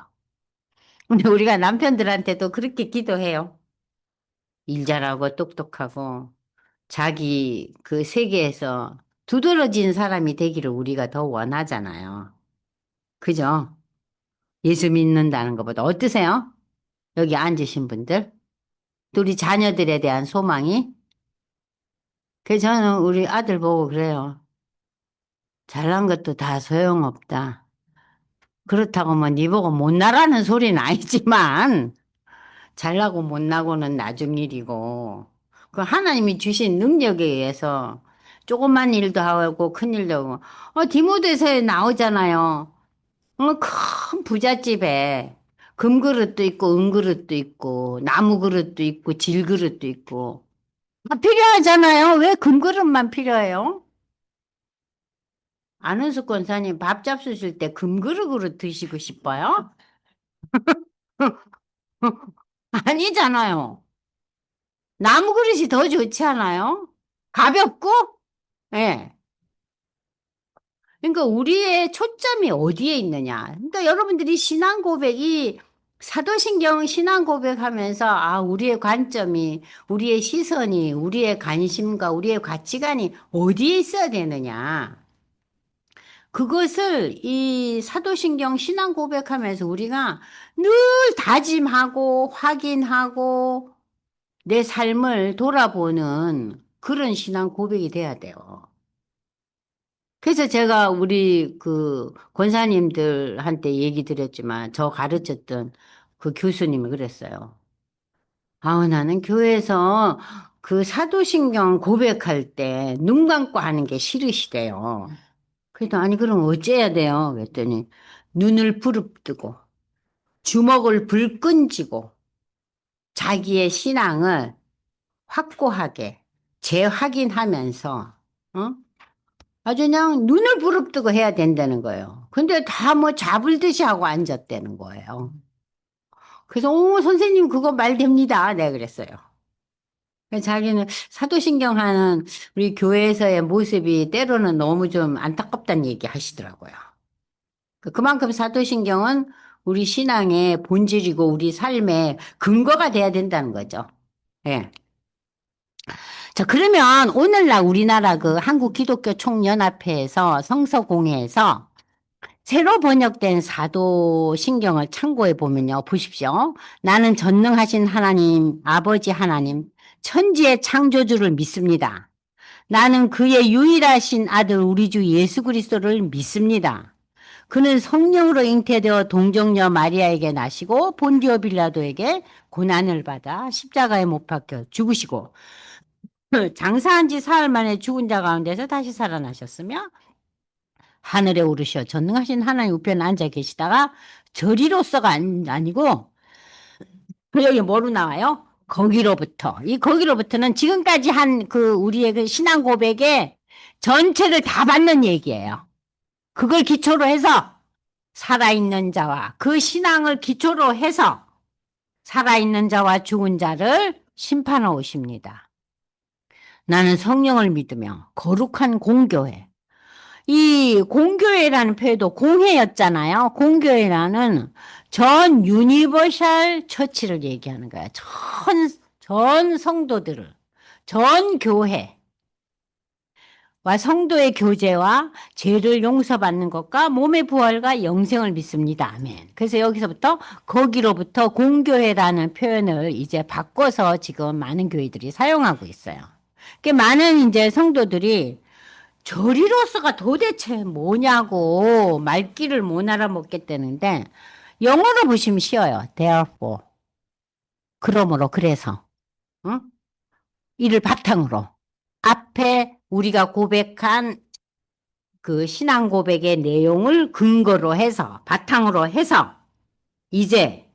근데 우리가 남편들한테도 그렇게 기도해요. 일 잘하고 똑똑하고 자기 그 세계에서 두드러진 사람이 되기를 우리가 더 원하잖아요. 그죠? 예수 믿는다는 것보다 어떠세요? 여기 앉으신 분들? 우리 자녀들에 대한 소망이? 그래서 저는 우리 아들 보고 그래요. 잘난 것도 다 소용없다. 그렇다고 뭐 니 보고 못나라는 소리는 아니지만 잘나고 못나고는 나중 일이고 그 하나님이 주신 능력에 의해서 조그만 일도 하고 큰 일도 하고 디모데서에 나오잖아요. 큰 부잣집에 금그릇도 있고 은그릇도 있고 나무 그릇도 있고 질그릇도 있고 다 필요하잖아요. 왜 금그릇만 필요해요? 안은숙 권사님 밥 잡수실 때 금그릇으로 드시고 싶어요? 아니잖아요. 나무 그릇이 더 좋지 않아요? 가볍고? 예. 그러니까 우리의 초점이 어디에 있느냐. 그러니까 여러분들이 신앙 고백이 사도신경 신앙 고백하면서 우리의 관점이, 우리의 시선이, 우리의 관심과 우리의 가치관이 어디에 있어야 되느냐. 그것을 이 사도신경 신앙 고백하면서 우리가 늘 다짐하고 확인하고 내 삶을 돌아보는 그런 신앙 고백이 돼야 돼요. 그래서 제가 우리 그 권사님들한테 얘기 드렸지만 저 가르쳤던 그 교수님이 그랬어요. 나는 교회에서 그 사도신경 고백할 때 눈 감고 하는 게 싫으시대요. 그래도 아니 그럼 어째야 돼요? 그랬더니 눈을 부릅뜨고 주먹을 불끈 쥐고 자기의 신앙을 확고하게 재확인하면서 어? 아주 그냥 눈을 부릅뜨고 해야 된다는 거예요. 근데 다 뭐 잡을듯이 하고 앉았다는 거예요. 그래서 선생님 그거 말 됩니다. 내가 그랬어요. 그래서 자기는 사도신경 하는 우리 교회에서의 모습이 때로는 너무 좀 안타깝다는 얘기 하시더라고요. 그만큼 사도신경은 우리 신앙의 본질이고 우리 삶의 근거가 돼야 된다는 거죠. 예. 자, 그러면 오늘날 우리나라 그 한국기독교총연합회에서 성서공회에서 새로 번역된 사도신경을 참고해 보면요. 보십시오. 나는 전능하신 하나님, 아버지 하나님, 천지의 창조주를 믿습니다. 나는 그의 유일하신 아들 우리 주 예수 그리스도를 믿습니다. 그는 성령으로 잉태되어 동정녀 마리아에게 나시고 본디오 빌라도에게 고난을 받아 십자가에 못 박혀 죽으시고 장사한 지 사흘 만에 죽은 자 가운데서 다시 살아나셨으며 하늘에 오르셔 전능하신 하나님 우편에 앉아 계시다가 저리로서가 아니고 여기 뭐로 나와요? 거기로부터. 이 거기로부터는 지금까지 한 그 우리의 그 신앙 고백의 전체를 다 받는 얘기예요. 그걸 기초로 해서 살아있는 자와 그 신앙을 기초로 해서 살아있는 자와 죽은 자를 심판하고 오십니다. 나는 성령을 믿으며 거룩한 공교회. 이 공교회라는 표현도 공회였잖아요. 공교회라는 전 유니버셜 처치를 얘기하는 거야. 전 성도들을, 전 교회와 성도의 교제와 죄를 용서받는 것과 몸의 부활과 영생을 믿습니다. 아멘. 그래서 여기서부터 거기로부터 공교회라는 표현을 이제 바꿔서 지금 많은 교회들이 사용하고 있어요. 많은 이제 성도들이 저리로서가 도대체 뭐냐고 말귀를 못 알아먹겠다는데 영어로 보시면 쉬워요. therefore. 그러므로 그래서 응? 이를 바탕으로 앞에 우리가 고백한 그 신앙 고백의 내용을 근거로 해서 바탕으로 해서 이제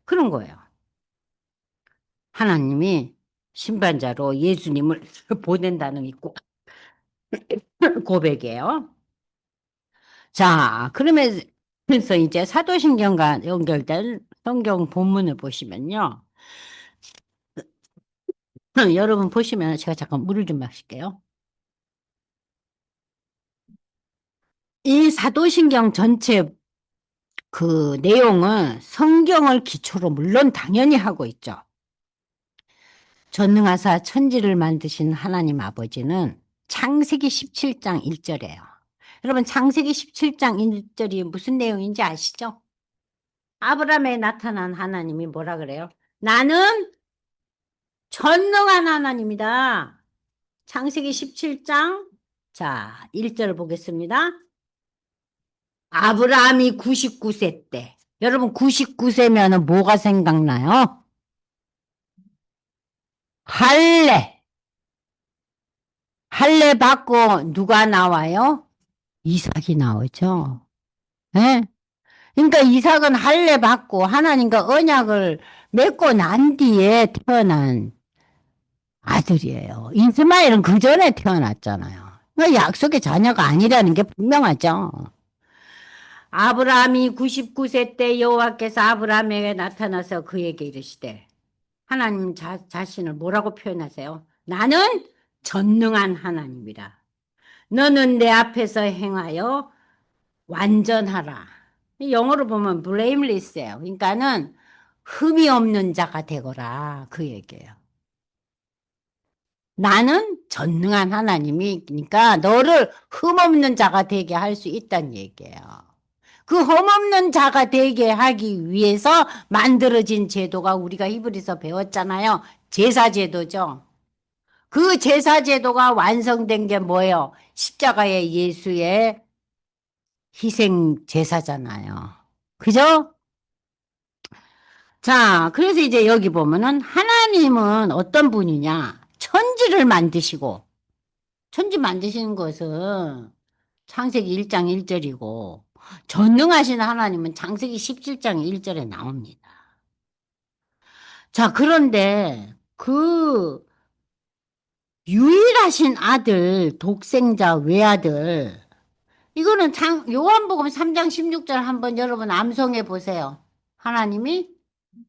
그런 거예요. 하나님이 심판자로 예수님을 보낸다는 이 고백이에요. 자, 그러면서 이제 사도신경과 연결된 성경 본문을 보시면요. 여러분 보시면 제가 잠깐 물을 좀 마실게요. 이 사도신경 전체 그 내용은 성경을 기초로 물론 당연히 하고 있죠. 전능하사 천지를 만드신 하나님 아버지는 창세기 17장 1절이에요. 여러분 창세기 17장 1절이 무슨 내용인지 아시죠? 아브라함에 나타난 하나님이 뭐라 그래요? 나는 전능한 하나님이다. 창세기 17장, 자, 1절 보겠습니다. 아브라함이 99세 때. 여러분, 99세면 뭐가 생각나요? 할례. 할례 받고 누가 나와요? 이삭이 나오죠. 예? 그러니까 이삭은 할례 받고 하나님과 언약을 맺고 난 뒤에 태어난 아들이에요. 이스마엘은 그 전에 태어났잖아요. 그러니까 약속의 자녀가 아니라는 게 분명하죠. 아브라함이 99세 때 여호와께서 아브라함에게 나타나서 그에게 이르시되 하나님 자신을 뭐라고 표현하세요? 나는 전능한 하나님이라. 너는 내 앞에서 행하여 완전하라. 영어로 보면 blameless예요. 그러니까는 흠이 없는 자가 되거라. 그 얘기예요. 나는 전능한 하나님이니까 너를 흠없는 자가 되게 할 수 있다는 얘기예요. 그 흠없는 자가 되게 하기 위해서 만들어진 제도가 우리가 히브리서 배웠잖아요. 제사제도죠. 그 제사제도가 완성된 게 뭐예요? 십자가의 예수의 희생 제사잖아요. 그죠? 자, 그래서 이제 여기 보면은 하나님은 어떤 분이냐? 천지를 만드시고 천지 만드시는 것은 창세기 1장 1절이고 전능하신 하나님은 창세기 17장 1절에 나옵니다. 자, 그런데 그 유일하신 아들, 독생자 외아들 이거는 요한복음 3장 16절 한번 여러분 암송해 보세요. 하나님이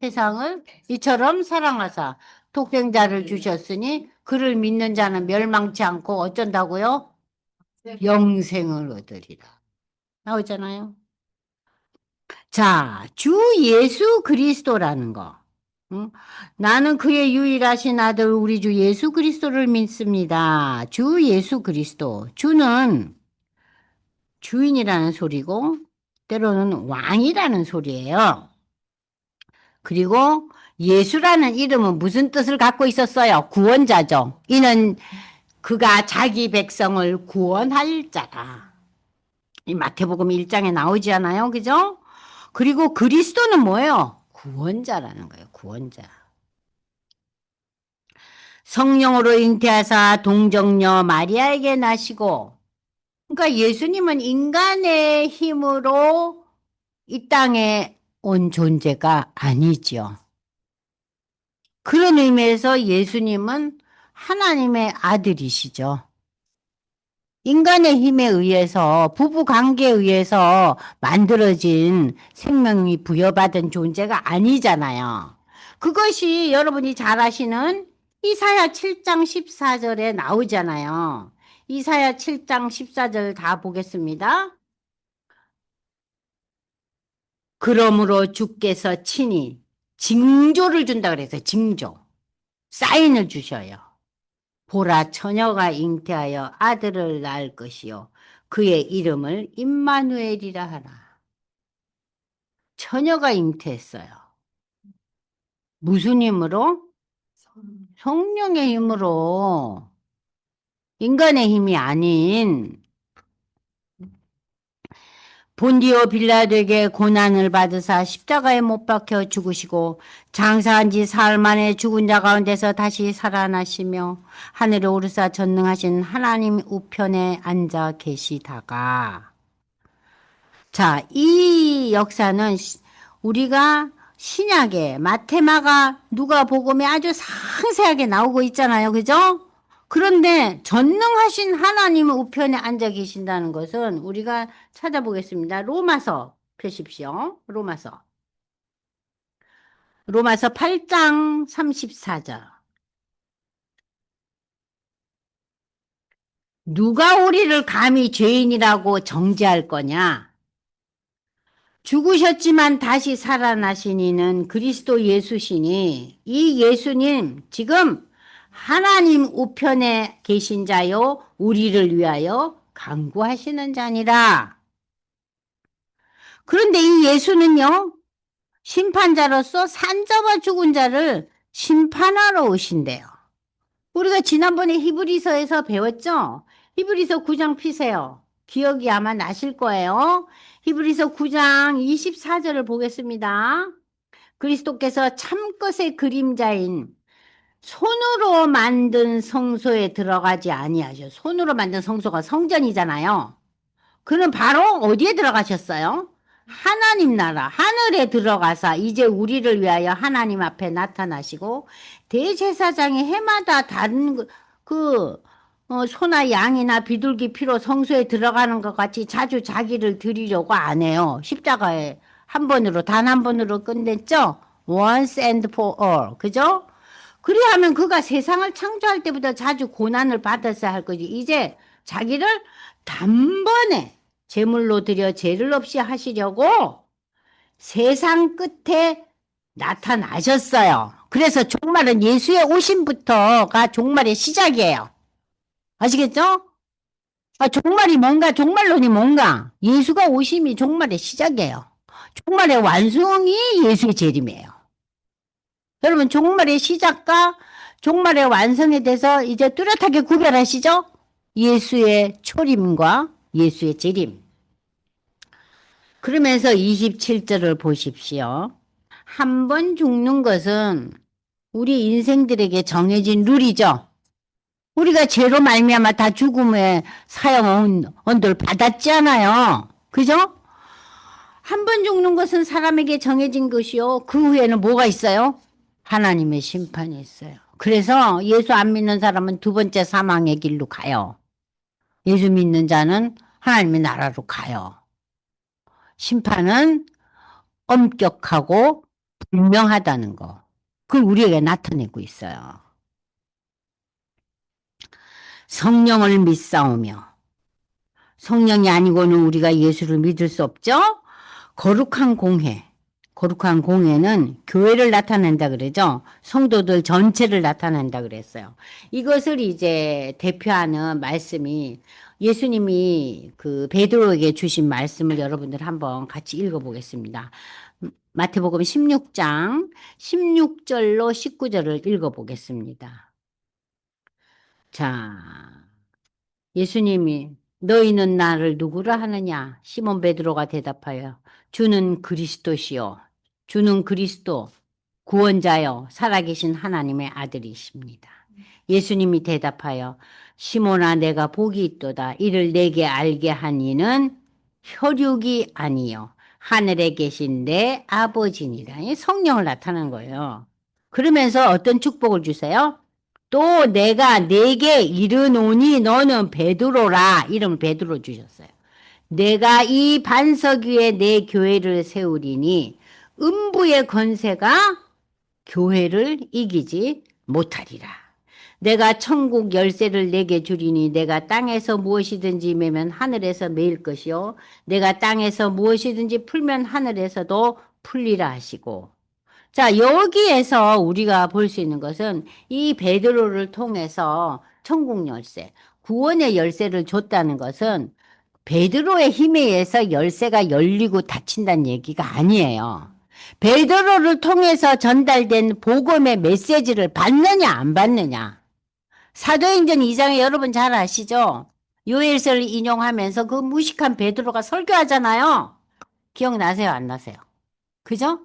세상을 이처럼 사랑하사 독생자를 주셨으니 그를 믿는 자는 멸망치 않고 어쩐다고요? 영생을 얻으리라. 나오잖아요. 자, 주 예수 그리스도라는 거. 응? 나는 그의 유일하신 아들 우리 주 예수 그리스도를 믿습니다. 주 예수 그리스도. 주는 주인이라는 소리고 때로는 왕이라는 소리예요. 그리고 예수라는 이름은 무슨 뜻을 갖고 있었어요? 구원자죠. 이는 그가 자기 백성을 구원할 자다. 이 마태복음 1장에 나오지 않아요? 그죠? 그리고 그리스도는 뭐예요? 구원자라는 거예요. 구원자. 성령으로 잉태하사 동정녀 마리아에게 나시고 그러니까 예수님은 인간의 힘으로 이 땅에 온 존재가 아니지요. 그런 의미에서 예수님은 하나님의 아들이시죠. 인간의 힘에 의해서, 부부 관계에 의해서 만들어진 생명이 부여받은 존재가 아니잖아요. 그것이 여러분이 잘 아시는 이사야 7장 14절에 나오잖아요. 이사야 7장 14절 다 보겠습니다. 그러므로 주께서 친히 징조를 준다 그랬어요. 징조. 사인을 주셔요. 보라, 처녀가 잉태하여 아들을 낳을 것이요 그의 이름을 임마누엘이라 하라. 처녀가 잉태했어요. 무슨 힘으로? 성령의 힘으로. 인간의 힘이 아닌 본디오 빌라도에게 고난을 받으사 십자가에 못 박혀 죽으시고 장사한 지 사흘 만에 죽은 자 가운데서 다시 살아나시며 하늘에 오르사 전능하신 하나님 우편에 앉아 계시다가, 자, 이 역사는 우리가 신약에 마테마가 누가복음에 아주 상세하게 나오고 있잖아요. 그죠? 그런데 전능하신 하나님 우편에 앉아 계신다는 것은 우리가 찾아보겠습니다. 로마서 펴십시오. 로마서 8장 34절. 누가 우리를 감히 죄인이라고 정죄할 거냐? 죽으셨지만 다시 살아나신 이는 그리스도 예수시니 이 예수님 지금 하나님 우편에 계신 자요 우리를 위하여 간구하시는 자니라. 그런데 이 예수는요 심판자로서 산자와 죽은 자를 심판하러 오신대요. 우리가 지난번에 히브리서에서 배웠죠? 히브리서 9장 피세요. 기억이 아마 나실 거예요. 히브리서 9장 24절을 보겠습니다. 그리스도께서 참것의 그림자인 손으로 만든 성소에 들어가지 아니하셔. 손으로 만든 성소가 성전이잖아요. 그는 바로 어디에 들어가셨어요? 하나님 나라, 하늘에 들어가서 이제 우리를 위하여 하나님 앞에 나타나시고 대제사장이 해마다 다른 소나 양이나 비둘기 피로 성소에 들어가는 것 같이 자주 자기를 드리려고 안 해요. 십자가에 한 번으로, 단 한 번으로 끝냈죠? Once and for all. 그죠? 그리하면 그가 세상을 창조할 때보다 자주 고난을 받았어야 할 거지. 이제 자기를 단번에 제물로 드려 죄를 없이 하시려고 세상 끝에 나타나셨어요. 그래서 종말은 예수의 오심부터가 종말의 시작이에요. 아시겠죠? 아, 종말이 뭔가, 종말론이 뭔가. 예수가 오심이 종말의 시작이에요. 종말의 완성이 예수의 재림이에요. 여러분, 종말의 시작과 종말의 완성에 대해서 이제 뚜렷하게 구별하시죠? 예수의 초림과 예수의 재림. 그러면서 27절을 보십시오. 한 번 죽는 것은 우리 인생들에게 정해진 룰이죠. 우리가 죄로 말미암아 다 죽음의 사형 언도를 받았지 않아요. 그죠? 한 번 죽는 것은 사람에게 정해진 것이요. 그 후에는 뭐가 있어요? 하나님의 심판이 있어요. 그래서 예수 안 믿는 사람은 두 번째 사망의 길로 가요. 예수 믿는 자는 하나님의 나라로 가요. 심판은 엄격하고 분명하다는 거. 그걸 우리에게 나타내고 있어요. 성령을 믿사오며 성령이 아니고는 우리가 예수를 믿을 수 없죠? 거룩한 공회. 거룩한 공회는 교회를 나타낸다 그러죠. 성도들 전체를 나타낸다 그랬어요. 이것을 이제 대표하는 말씀이 예수님이 그 베드로에게 주신 말씀을 여러분들 한번 같이 읽어보겠습니다. 마태복음 16장 16절로 19절을 읽어보겠습니다. 자, 예수님이 너희는 나를 누구라 하느냐? 시몬 베드로가 대답하여 주는 그리스도시요. 주는 그리스도 구원자여 살아계신 하나님의 아들이십니다. 예수님이 대답하여 시몬아 내가 복이 있도다. 이를 내게 알게 한 이는 혈육이 아니요 하늘에 계신 내 아버지니라. 성령을 나타낸 거예요. 그러면서 어떤 축복을 주세요? 또 내가 네게 이르노니 너는 베드로라. 이름을 베드로 주셨어요. 내가 이 반석 위에 내 교회를 세우리니 음부의 권세가 교회를 이기지 못하리라. 내가 천국 열쇠를 내게 주리니 내가 땅에서 무엇이든지 매면 하늘에서 매일 것이요 내가 땅에서 무엇이든지 풀면 하늘에서도 풀리라 하시고. 자, 여기에서 우리가 볼 수 있는 것은 이 베드로를 통해서 천국 열쇠, 구원의 열쇠를 줬다는 것은 베드로의 힘에 의해서 열쇠가 열리고 닫힌다는 얘기가 아니에요. 베드로를 통해서 전달된 복음의 메시지를 받느냐 안 받느냐. 사도행전 2장에 여러분 잘 아시죠? 요엘서를 인용하면서 그 무식한 베드로가 설교하잖아요. 기억나세요? 안 나세요? 그죠?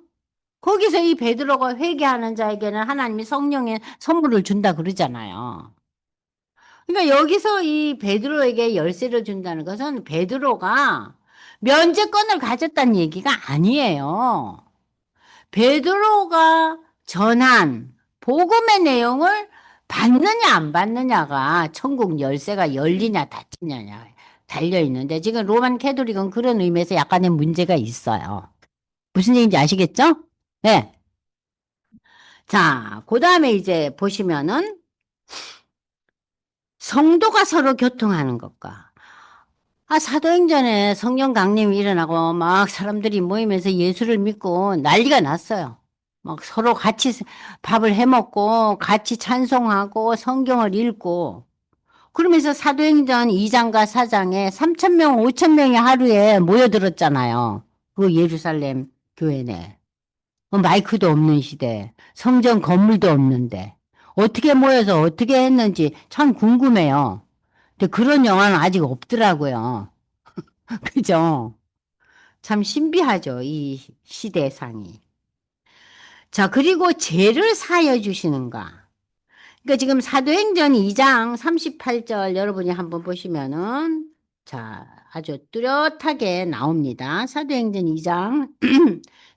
거기서 이 베드로가 회개하는 자에게는 하나님이 성령의 선물을 준다 그러잖아요. 그러니까 여기서 이 베드로에게 열쇠를 준다는 것은 베드로가 면죄권을 가졌다는 얘기가 아니에요. 베드로가 전한 복음의 내용을 받느냐 안 받느냐가 천국 열쇠가 열리냐 닫히느냐 달려 있는데 지금 로만 캐톨릭은 그런 의미에서 약간의 문제가 있어요. 무슨 얘기인지 아시겠죠? 네. 자, 그 다음에 이제 보시면은 성도가 서로 교통하는 것과 사도행전에 성령 강림이 일어나고 막 사람들이 모이면서 예수를 믿고 난리가 났어요. 막 서로 같이 밥을 해 먹고 같이 찬송하고 성경을 읽고 그러면서 사도행전 2장과 4장에 3천 명, 5천 명이 하루에 모여들었잖아요. 그 예루살렘 교회 내. 마이크도 없는 시대, 성전 건물도 없는데 어떻게 모여서 어떻게 했는지 참 궁금해요. 근데 그런 영화는 아직 없더라고요. 그죠? 참 신비하죠, 이 시대상이. 자, 그리고 죄를 사하여 주시는가? 그러니까 지금 사도행전 2장 38절 여러분이 한번 보시면은 자, 아주 뚜렷하게 나옵니다. 사도행전 2장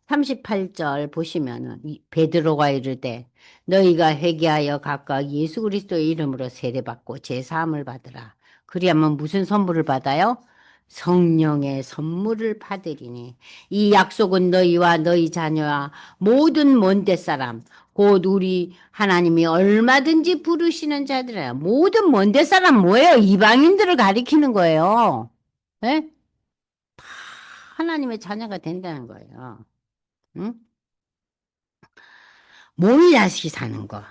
38절 보시면은 베드로가 이르되 너희가 회개하여 각각 예수 그리스도의 이름으로 세례받고 제사함을 받으라. 그리하면 무슨 선물을 받아요? 성령의 선물을 받으리니 이 약속은 너희와 너희 자녀와 모든 먼데 사람 곧 우리 하나님이 얼마든지 부르시는 자들이야. 모든 먼데 사람 뭐예요? 이방인들을 가리키는 거예요. 예? 하나님의 자녀가 된다는 거예요. 응? 몸이 다시 사는 거.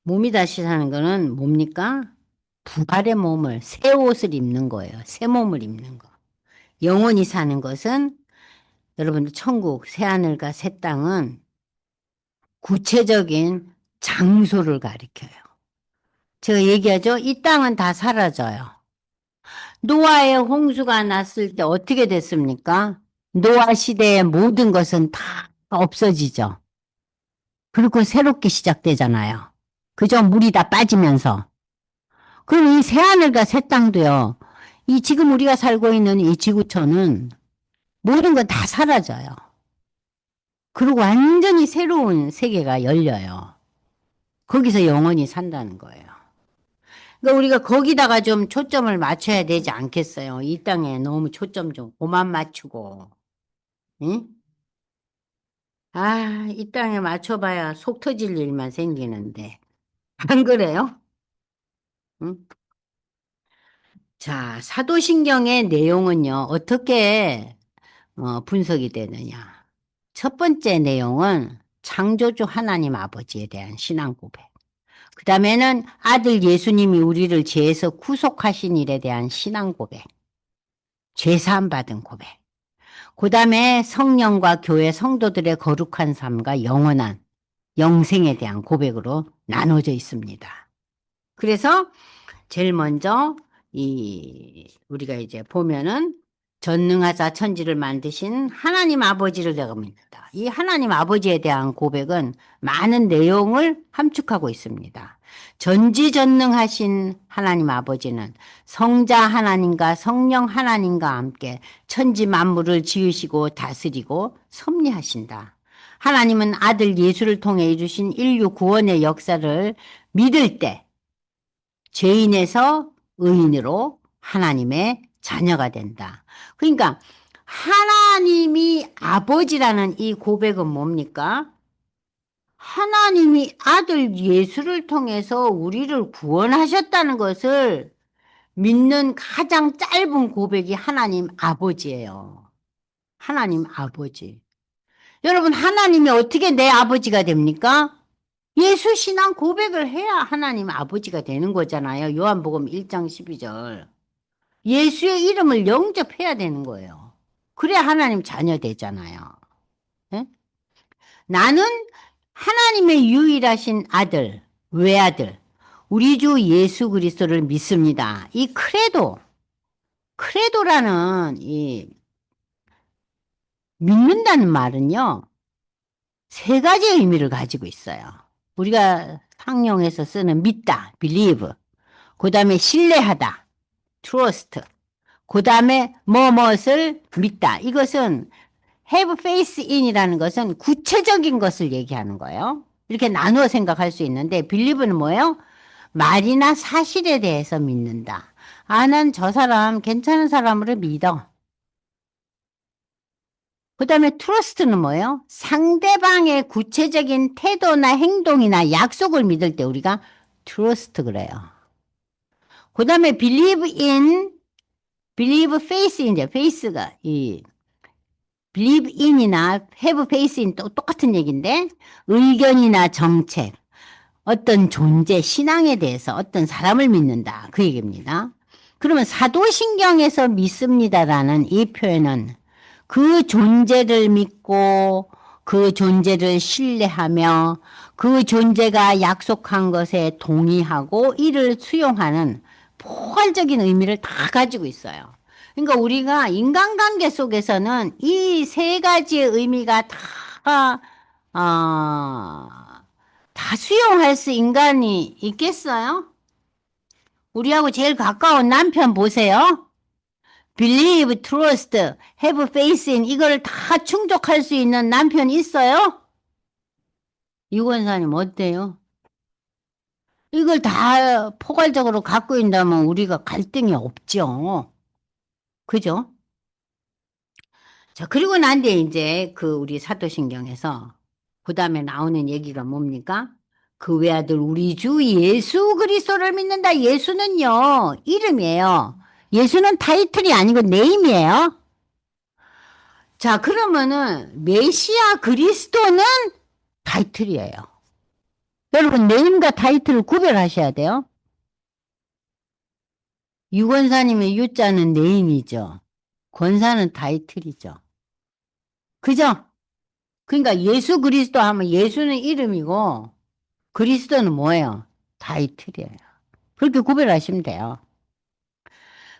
몸이 다시 사는 거는 뭡니까? 부활의 몸을, 새 옷을 입는 거예요. 새 몸을 입는 거. 영원히 사는 것은 여러분들 천국, 새 하늘과 새 땅은 구체적인 장소를 가리켜요. 제가 얘기하죠. 이 땅은 다 사라져요. 노아의 홍수가 났을 때 어떻게 됐습니까? 노아 시대의 모든 것은 다 없어지죠. 그리고 새롭게 시작되잖아요. 그저 물이 다 빠지면서. 그럼 이 새하늘과 새 땅도요. 이 지금 우리가 살고 있는 이 지구촌은 모든 건 다 사라져요. 그리고 완전히 새로운 세계가 열려요. 거기서 영원히 산다는 거예요. 그러니까 우리가 거기다가 좀 초점을 맞춰야 되지 않겠어요? 이 땅에 너무 초점 좀 그만 맞추고. 응? 이 땅에 맞춰봐야 속 터질 일만 생기는데. 안 그래요? 응? 자, 사도신경의 내용은요, 어떻게 분석이 되느냐. 첫 번째 내용은 창조주 하나님 아버지에 대한 신앙 고백. 그 다음에는 아들 예수님이 우리를 죄에서 구속하신 일에 대한 신앙 고백. 죄사함 받은 고백. 그 다음에 성령과 교회 성도들의 거룩한 삶과 영원한 영생에 대한 고백으로 나눠져 있습니다. 그래서 제일 먼저 우리가 이제 보면은 전능하사 천지를 만드신 하나님 아버지를 내가 믿는다. 이 하나님 아버지에 대한 고백은 많은 내용을 함축하고 있습니다. 전지전능하신 하나님 아버지는 성자 하나님과 성령 하나님과 함께 천지 만물을 지으시고 다스리고 섭리하신다. 하나님은 아들 예수를 통해 이루신 인류 구원의 역사를 믿을 때 죄인에서 의인으로 하나님의 자녀가 된다. 그러니까 하나님이 아버지라는 이 고백은 뭡니까? 하나님이 아들 예수를 통해서 우리를 구원하셨다는 것을 믿는 가장 짧은 고백이 하나님 아버지예요. 하나님 아버지. 여러분, 하나님이 어떻게 내 아버지가 됩니까? 예수 신앙 고백을 해야 하나님 아버지가 되는 거잖아요. 요한복음 1장 12절. 예수의 이름을 영접해야 되는 거예요. 그래야 하나님 자녀 되잖아요. 예? 나는 하나님의 유일하신 아들, 외아들, 우리 주 예수 그리스도를 믿습니다. 이 크레도라는 이 믿는다는 말은요, 세 가지 의미를 가지고 있어요. 우리가 상용에서 쓰는 믿다, believe. 그 다음에 신뢰하다, trust. 그 다음에 뭐뭇을 믿다. 이것은 have faith in이라는 것은 구체적인 것을 얘기하는 거예요. 이렇게 나누어 생각할 수 있는데 believe는 뭐예요? 말이나 사실에 대해서 믿는다. 아, 난 저 사람 괜찮은 사람으로 믿어. 그 다음에 트러스트는 뭐예요? 상대방의 구체적인 태도나 행동이나 약속을 믿을 때 우리가 트러스트 그래요. 그 다음에 believe faith 이제 faith가 이 believe in이나 have faith in 또 똑같은 얘기인데 의견이나 정책, 어떤 존재, 신앙에 대해서 어떤 사람을 믿는다. 그 얘기입니다. 그러면 사도신경에서 믿습니다라는 이 표현은 그 존재를 믿고 그 존재를 신뢰하며 그 존재가 약속한 것에 동의하고 이를 수용하는 포괄적인 의미를 다 가지고 있어요. 그러니까 우리가 인간관계 속에서는 이 세 가지의 의미가 어, 다 수용할 수 인간이 있겠어요? 우리하고 제일 가까운 남편 보세요. believe, trust, have faith in 이걸 다 충족할 수 있는 남편 있어요? 유권사님 어때요? 이걸 다 포괄적으로 갖고 있다면 우리가 갈등이 없죠. 그죠? 자, 그리고 난 뒤에 이제 그 우리 사도신경에서 그 다음에 나오는 얘기가 뭡니까? 그 외아들 우리 주 예수 그리스도를 믿는다. 예수는요, 이름이에요. 예수는 타이틀이 아니고 네임이에요. 자, 그러면은 메시아 그리스도는 타이틀이에요. 여러분, 네임과 타이틀을 구별하셔야 돼요. 유권사님의 유자는 네임이죠. 권사는 타이틀이죠. 그죠? 그러니까 예수 그리스도 하면 예수는 이름이고 그리스도는 뭐예요? 타이틀이에요. 그렇게 구별하시면 돼요.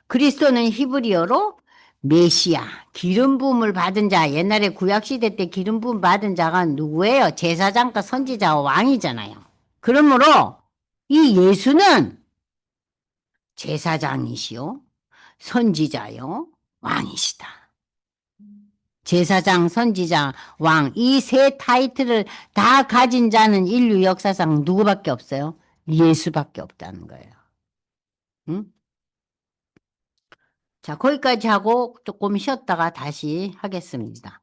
그리스도는 히브리어로 메시아, 기름 부음을 받은 자. 옛날에 구약시대 때 기름 부음 받은 자가 누구예요? 제사장과 선지자와 왕이잖아요. 그러므로 이 예수는 제사장이시요, 선지자요, 왕이시다. 제사장, 선지자, 왕, 이 세 타이틀을 다 가진 자는 인류 역사상 누구밖에 없어요? 예수밖에 없다는 거예요. 응? 자, 거기까지 하고 조금 쉬었다가 다시 하겠습니다.